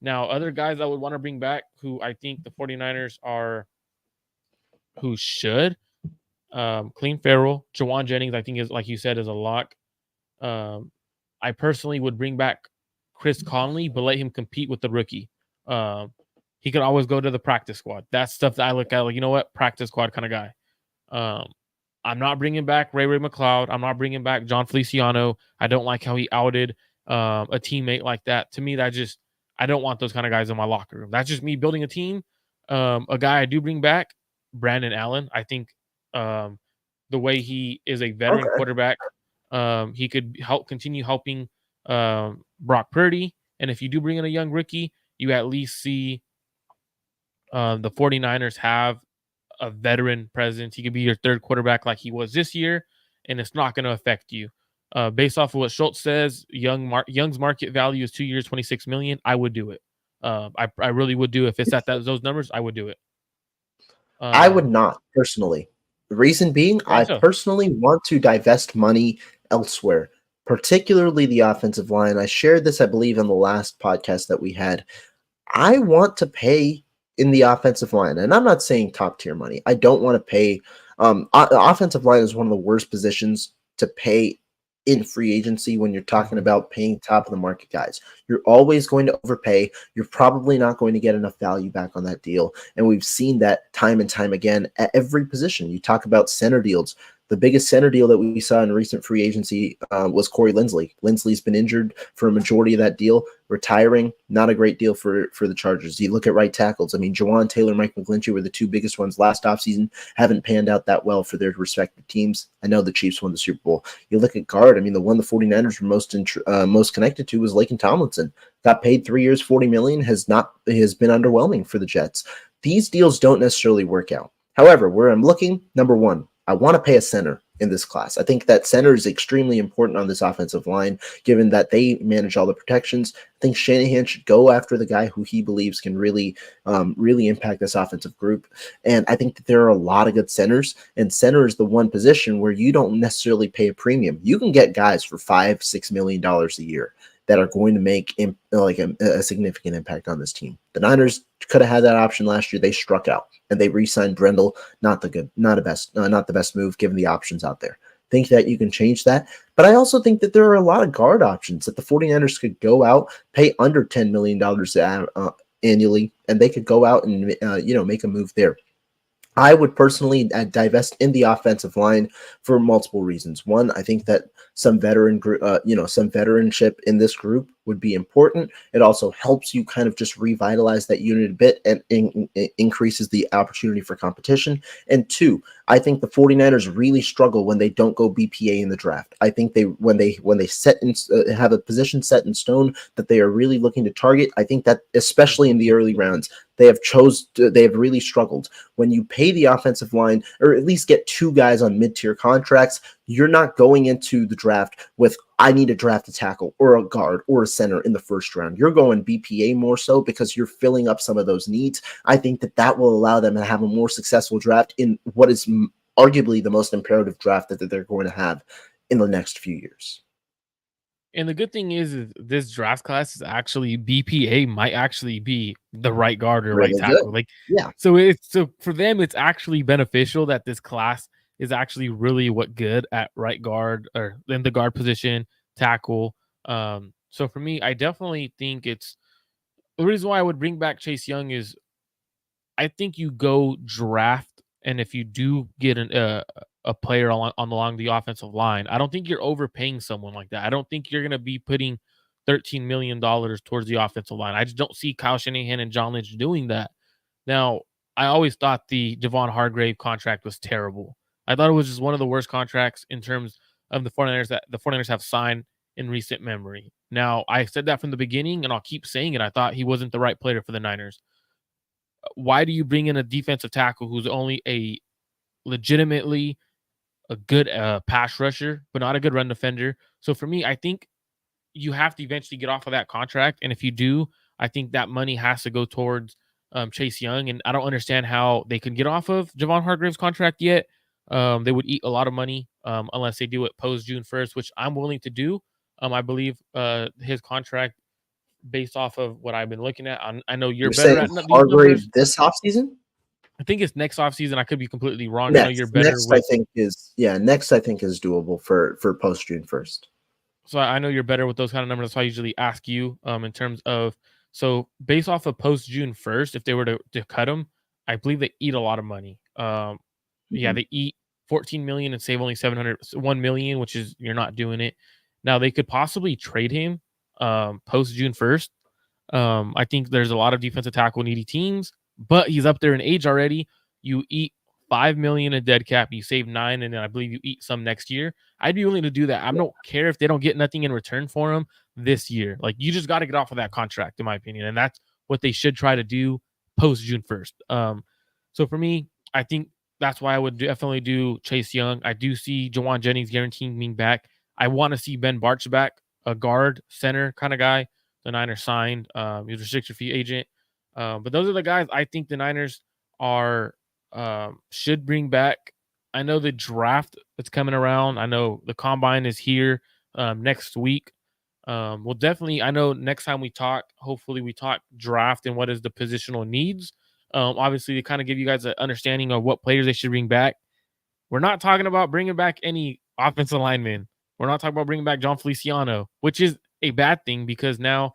Now, other guys I would want to bring back who I think the 49ers who should, Clean Farrell, Jawan Jennings, I think is, like you said, is a lock. I personally would bring back Chris Conley, but let him compete with the rookie. He could always go to the practice squad. That's stuff that I look at, like, you know what, practice squad kind of guy. I'm not bringing back Ray McLeod. I'm not bringing back John Feliciano. I don't like how he outed a teammate like that. To me, I don't want those kind of guys in my locker room. That's just me building a team. A guy I do bring back, Brandon Allen. I think the way he is a veteran quarterback, he could continue helping Brock Purdy. And if you do bring in a young rookie, you at least see the 49ers have a veteran presence. He could be your third quarterback like he was this year, and it's not going to affect you. Based off of what Schultz says, Young's market value is 2 years, 26 million. I would do it. I really would do it. If it's at those numbers, I would do it. I would not personally. The reason being, Why I so? personally want to divest money elsewhere, particularly the offensive line. I shared this, I believe, in the last podcast that we had. I want to pay in the offensive line, and I'm not saying top tier money. I don't want to pay. The offensive line is one of the worst positions to pay in free agency when you're talking about paying top of the market guys. You're always going to overpay. You're probably not going to get enough value back on that deal. And we've seen that time and time again at every position. You talk about center deals. The biggest center deal that we saw in recent free agency was Corey Linsley. Linsley's been injured for a majority of that deal, retiring. Not a great deal for the Chargers. You look at right tackles. I mean, Jawan Taylor, Mike McGlinchey were the two biggest ones last offseason. Haven't panned out that well for their respective teams. I know the Chiefs won the Super Bowl. You look at guard. I mean, the one the 49ers were most connected to was Laken Tomlinson. Got paid 3 years, $40 million. Has been underwhelming for the Jets. These deals don't necessarily work out. However, where I'm looking, number one, I want to pay a center in this class. I think that center is extremely important on this offensive line, given that they manage all the protections. I think Shanahan should go after the guy who he believes can really impact this offensive group. And I think that there are a lot of good centers, and center is the one position where you don't necessarily pay a premium. You can get guys for $5-6 million a year that are going to make a significant impact on this team. The Niners could have had that option last year. They struck out and they re-signed Brendel. Not the best move given the options out there. Think that you can change that. But I also think that there are a lot of guard options that the 49ers could go out, pay under $10 million annually, and they could go out and make a move there. I would personally divest in the offensive line for multiple reasons. One, I think that some veteranship in this group would be important. It also helps you kind of just revitalize that unit a bit and increases the opportunity for competition. And two, I think the 49ers really struggle when they don't go BPA in the draft. I think when they have a position set in stone that they are really looking to target, I think that especially in the early rounds, they have really struggled. When you pay the offensive line, or at least get two guys on mid-tier contracts, you're not going into the draft with, I need to draft a tackle or a guard or a center in the first round. You're going BPA more so because you're filling up some of those needs. I think that will allow them to have a more successful draft in what is arguably the most imperative draft that they're going to have in the next few years. And the good thing is this draft class is actually BPA might actually be the right guard or right Really tackle. good. Yeah. So for them, it's actually beneficial that this class is actually really good at right guard or in the guard position, tackle. So for me, I definitely think it's the reason why I would bring back Chase Young is I think you go draft, and if you do get a player along the offensive line, I don't think you're overpaying someone like that. I don't think you're going to be putting $13 million towards the offensive line. I just don't see Kyle Shanahan and John Lynch doing that. Now, I always thought the Javon Hargrave contract was terrible. I thought it was just one of the worst contracts in terms of the 49ers that the 49ers have signed in recent memory. Now, I said that from the beginning, and I'll keep saying it. I thought he wasn't the right player for the Niners. Why do you bring in a defensive tackle who's only legitimately a good pass rusher, but not a good run defender? So for me, I think you have to eventually get off of that contract. And if you do, I think that money has to go towards Chase Young. And I don't understand how they could get off of Javon Hargrave's contract yet. They would eat a lot of money unless they do it post June 1st, which I'm willing to do. I believe his contract, based off of what I've been looking at, I know you're better at these Hargrave numbers. this offseason? I think it's next offseason. I could be completely wrong. Next, I know you're better with. Next I think is doable for post June 1st. So I know you're better with those kind of numbers. So I usually ask you in terms of, so based off of post June 1st, if they were to cut them, I believe they eat a lot of money. Yeah, they eat 14 million and save only 1 million, which is, you're not doing it. Now they could possibly trade him post June 1st. I think there's a lot of defensive tackle needy teams, but he's up there in age already. You eat 5 million in dead cap, you save 9, and then I believe you eat some next year. I'd be willing to do that. I don't care if they don't get nothing in return for him this year. Like, you just got to get off of that contract, in my opinion, and that's what they should try to do post June 1st. So for me, I think that's why I would definitely do Chase Young. I do see Jawan Jennings guaranteeing being back. I want to see Ben Bartch back, a guard center kind of guy. The Niners signed. He's a restricted free agent. But those are the guys I think the Niners are should bring back. I know the draft that's coming around. I know the combine is here next week. We'll definitely, I know next time we talk, hopefully we talk draft and what is the positional needs. Obviously, to kind of give you guys an understanding of what players they should bring back. We're not talking about bringing back any offensive linemen. We're not talking about bringing back John Feliciano, which is a bad thing because now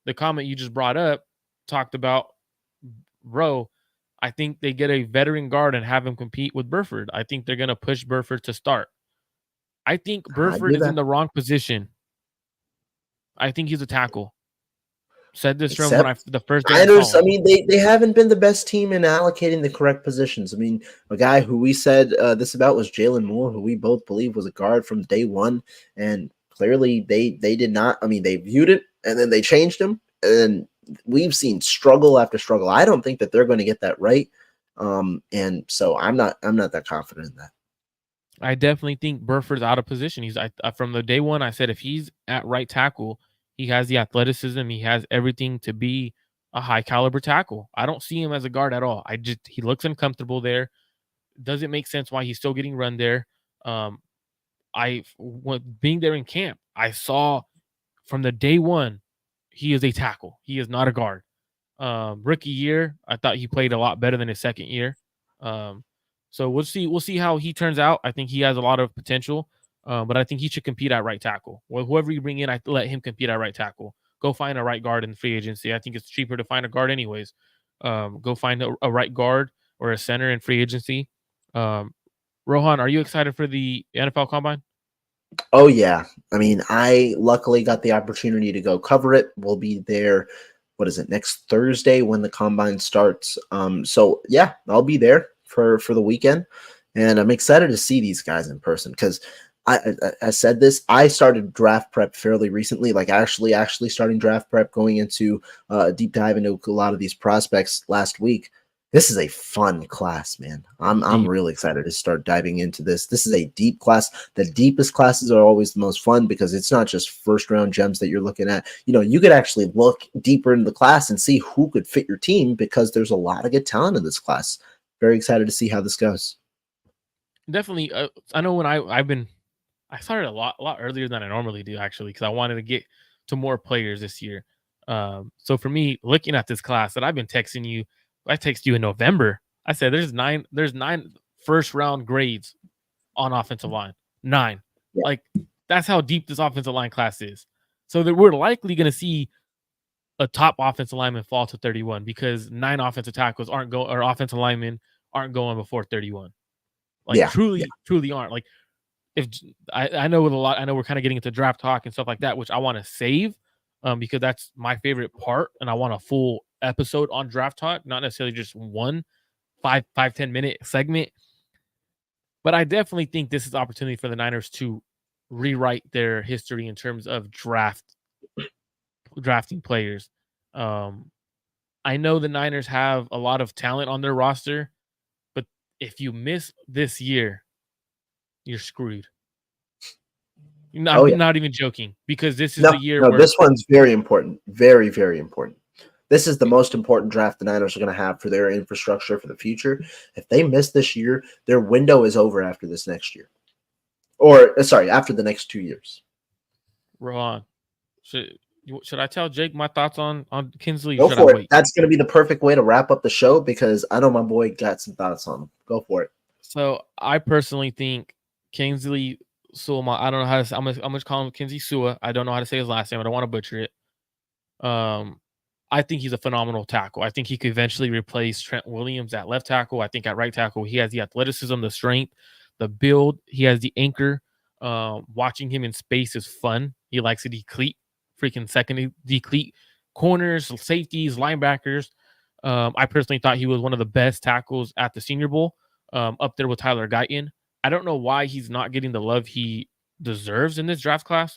the comment you just brought up talked about Rowe. I think they get a veteran guard and have him compete with Burford. I think they're going to push Burford to start. I think I Burford do is in that. the wrong position. I think he's a tackle. Said this from Except the first day I saw Niners, I him. mean, they haven't been the best team in allocating the correct positions. I mean, a guy who we said this about was Jalen Moore, who we both believe was a guard from day one, and clearly they did not. I mean, they viewed it and then they changed him, and we've seen struggle after struggle. I don't think that they're going to get that right, and so I'm not that confident in that. I definitely think Burford's out of position. He's from the day one. I said if he's at right tackle, he has the athleticism. He has everything to be a high caliber tackle. I don't see him as a guard at all. He looks uncomfortable there. Doesn't make sense why he's still getting run there. Um, being there in camp, I saw from the day one he is a tackle. He is not a guard. Rookie year, I thought he played a lot better than his second year. Um, so we'll see. We'll see how he turns out. I think he has a lot of potential, but I think he should compete at right tackle. Well, whoever you bring in, I let him compete at right tackle. Go find a right guard in free agency. I think it's cheaper to find a guard anyways. Go find a right guard or a center in free agency. Um, Rohan, are you excited for the NFL Combine? Oh yeah. I mean, I luckily got the opportunity to go cover it. We'll be there. What is it? Next Thursday when the combine starts. So yeah, I'll be there for the weekend, and I'm excited to see these guys in person because I said this. I started draft prep fairly recently, like actually starting draft prep, going into a deep dive into a lot of these prospects last week. This is a fun class, man. I'm Deep. really excited to start diving into this. This is a deep class. The deepest classes are always the most fun because it's not just first round gems that you're looking at. You know, you could actually look deeper into the class and see who could fit your team because there's a lot of good talent in this class. Very excited to see how this goes. Definitely. I know when I started a lot earlier than I normally do actually because I wanted to get to more players this year. So for me, looking at this class that I've been texting you, I texted you in November. I said there's nine first round grades on offensive line. 9. Yeah. Like that's how deep this offensive line class is. So that we're likely going to see a top offensive lineman fall to 31 because 9 offensive tackles aren't going or offensive linemen aren't going before 31. Like Yeah. truly aren't. Like if I know with a lot, I know we're kind of getting into draft talk and stuff like that, which I want to save because that's my favorite part, and I want a full episode on draft talk, not necessarily just one 5-10 minute segment. But I definitely think this is opportunity for the Niners to rewrite their history in terms of drafting players. Um, I know the Niners have a lot of talent on their roster, but if you miss this year, you're screwed. Oh I'm yeah. not even joking because this is No, the year no, where this one's very important. Very, very important. This is the most important draft the Niners are going to have for their infrastructure for the future. If they miss this year, their window is over after this next year. Or, sorry, after the next 2 years. Rohan, should I tell Jake my thoughts on Kinsley? Or Go should I for it. wait? That's going to be the perfect way to wrap up the show because I know my boy got some thoughts on him. Go for it. So I personally think Kingsley Suama. I don't know how to. I'm gonna call him Kingsley Sua. I don't know how to say his last name. I don't want to butcher it. I think he's a phenomenal tackle. I think he could eventually replace Trent Williams at left tackle. I think at right tackle he has the athleticism, the strength, the build. He has the anchor. Watching him in space is fun. He likes to decleat corners, safeties, linebackers. I personally thought he was one of the best tackles at the Senior Bowl, up there with Tyler Guyton. I don't know why he's not getting the love he deserves in this draft class.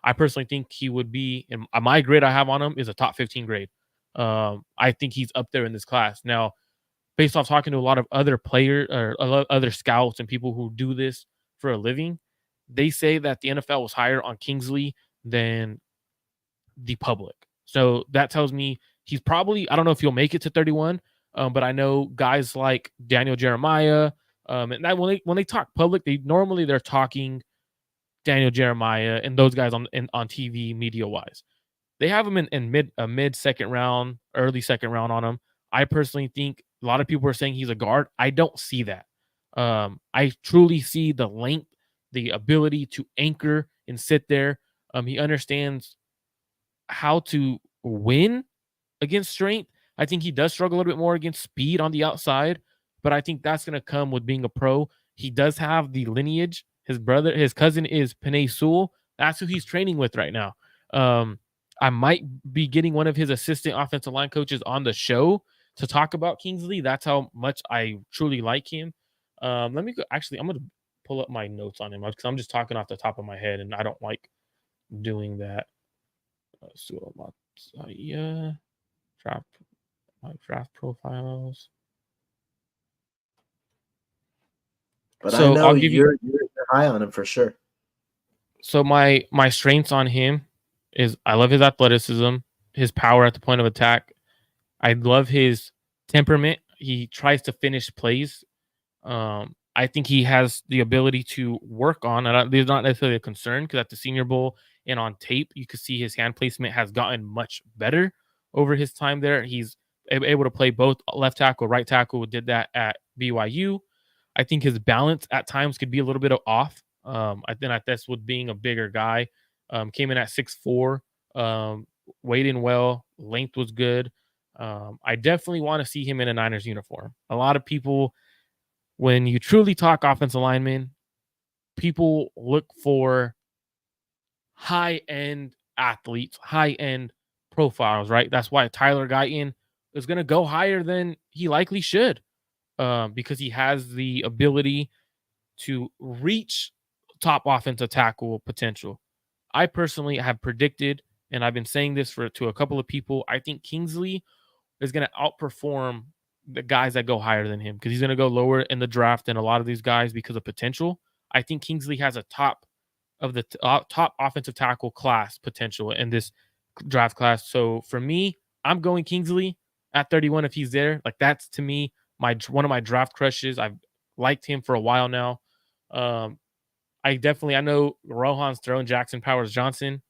I personally think he would be, in my grade I have on him is a top 15 grade. I think he's up there in this class. Now, based off talking to a lot of other players or a lot of other scouts and people who do this for a living, they say that the NFL was higher on Kingsley than the public. So that tells me he's probably, I don't know if he'll make it to 31, but I know guys like Daniel Jeremiah, and that when they talk public, they're talking Daniel Jeremiah and those guys on TV media wise. They have him in mid second round, early second round on him. I personally think a lot of people are saying he's a guard. I don't see that. I truly see the length, the ability to anchor and sit there. He understands how to win against strength. I think he does struggle a little bit more against speed on the outside, but I think that's going to come with being a pro. He does have the lineage. His cousin is Panay Sewell. That's who he's training with right now. I might be getting one of his assistant offensive line coaches on the show to talk about Kingsley. That's how much I truly like him. Let me go. Actually, I'm going to pull up my notes on him because I'm just talking off the top of my head, and I don't like doing that. Yeah, draft profiles. But So I know I'll give you. you're high on him for sure. So my strengths on him is I love his athleticism, his power at the point of attack. I love his temperament. He tries to finish plays. I think he has the ability to work on, and there's not necessarily a concern because at the Senior Bowl and on tape, you can see his hand placement has gotten much better over his time there. He's able to play both left tackle, right tackle. Did that at BYU. I think his balance at times could be a little bit off. I think that's with being a bigger guy. Came in at 6'4", weighed in well, length was good. I definitely want to see him in a Niners uniform. A lot of people, when you truly talk offensive linemen, people look for high-end athletes, high-end profiles, right? That's why Tyler Guyton is going to go higher than he likely should, because he has the ability to reach top offensive tackle potential. I personally have predicted, and I've been saying this to a couple of people, I think Kingsley is going to outperform the guys that go higher than him because he's going to go lower in the draft than a lot of these guys because of potential. I think Kingsley has a top offensive tackle class potential in this draft class. So for me, I'm going Kingsley at 31 if he's there. Like that's to me one of my draft crushes. I've liked him for a while now. I know Rohan's throwing Jackson Powers Johnson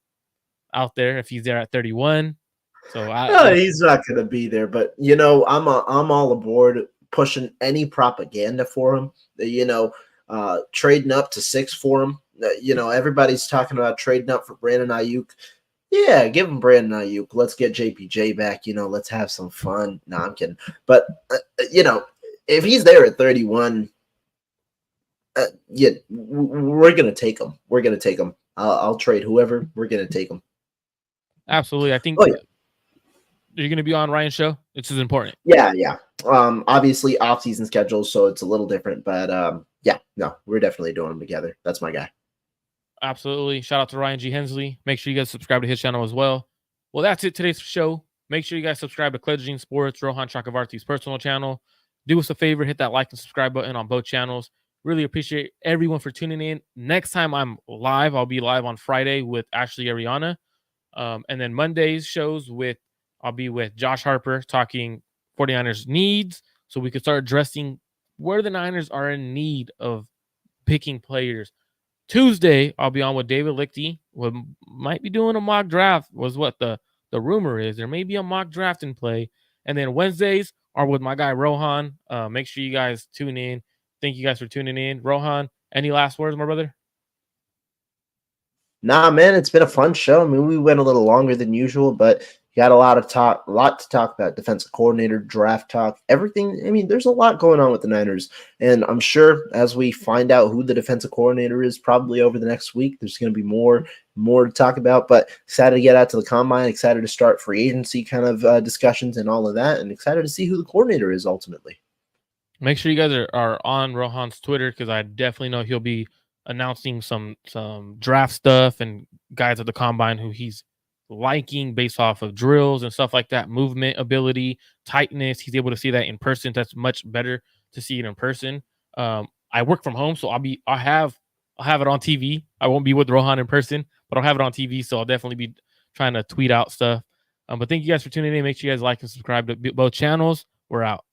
out there if he's there at 31. So He's not going to be there, but I'm all aboard pushing any propaganda for him. Trading up to 6 for him. Everybody's talking about trading up for Brandon Ayuk. Yeah, give him Brandon Ayuk. Let's get JPJ back. Let's have some fun. No, I'm kidding. But if he's there at 31, we're gonna take him. We're gonna take him. I'll trade whoever. We're gonna take him. Absolutely, I think. You're going to be on Ryan's show. This is important. Yeah. Obviously off-season schedule, so it's a little different. But we're definitely doing them together. That's my guy. Absolutely. Shout out to Ryan G. Hensley. Make sure you guys subscribe to his channel as well. Well, that's it today's show. Make sure you guys subscribe to Cledging Sports, Rohan Chakravarthi's personal channel. Do us a favor, hit that like and subscribe button on both channels. Really appreciate everyone for tuning in. Next time I'm live, I'll be live on Friday with Ashley Ariana. And then Monday's shows I'll be with Josh Harper talking 49ers needs so we can start addressing where the Niners are in need of picking players. Tuesday, I'll be on with David Lichty. We might be doing a mock draft was what the rumor is. There may be a mock draft in play. And then Wednesdays are with my guy Rohan. Make sure you guys tune in. Thank you guys for tuning in. Rohan, any last words, my brother? Nah, man, it's been a fun show. I mean, we went a little longer than usual, but you got a lot to talk about. Defensive coordinator, draft talk, everything. I mean, there's a lot going on with the Niners, and I'm sure as we find out who the defensive coordinator is, probably over the next week, there's going to be more to talk about. But excited to get out to the combine, excited to start free agency kind of discussions and all of that, and excited to see who the coordinator is ultimately. Make sure you guys are on Rohan's Twitter because I definitely know he'll be announcing some draft stuff and guys at the combine who he's liking based off of drills and stuff like that, movement ability, tightness. He's able to see that in person. That's much better to see it in person. I work from home, so I'll have it on TV. I won't be with Rohan in person, but I'll have it on TV, so I'll definitely be trying to tweet out stuff. But thank you guys for tuning in. Make sure you guys like and subscribe to both channels. We're out.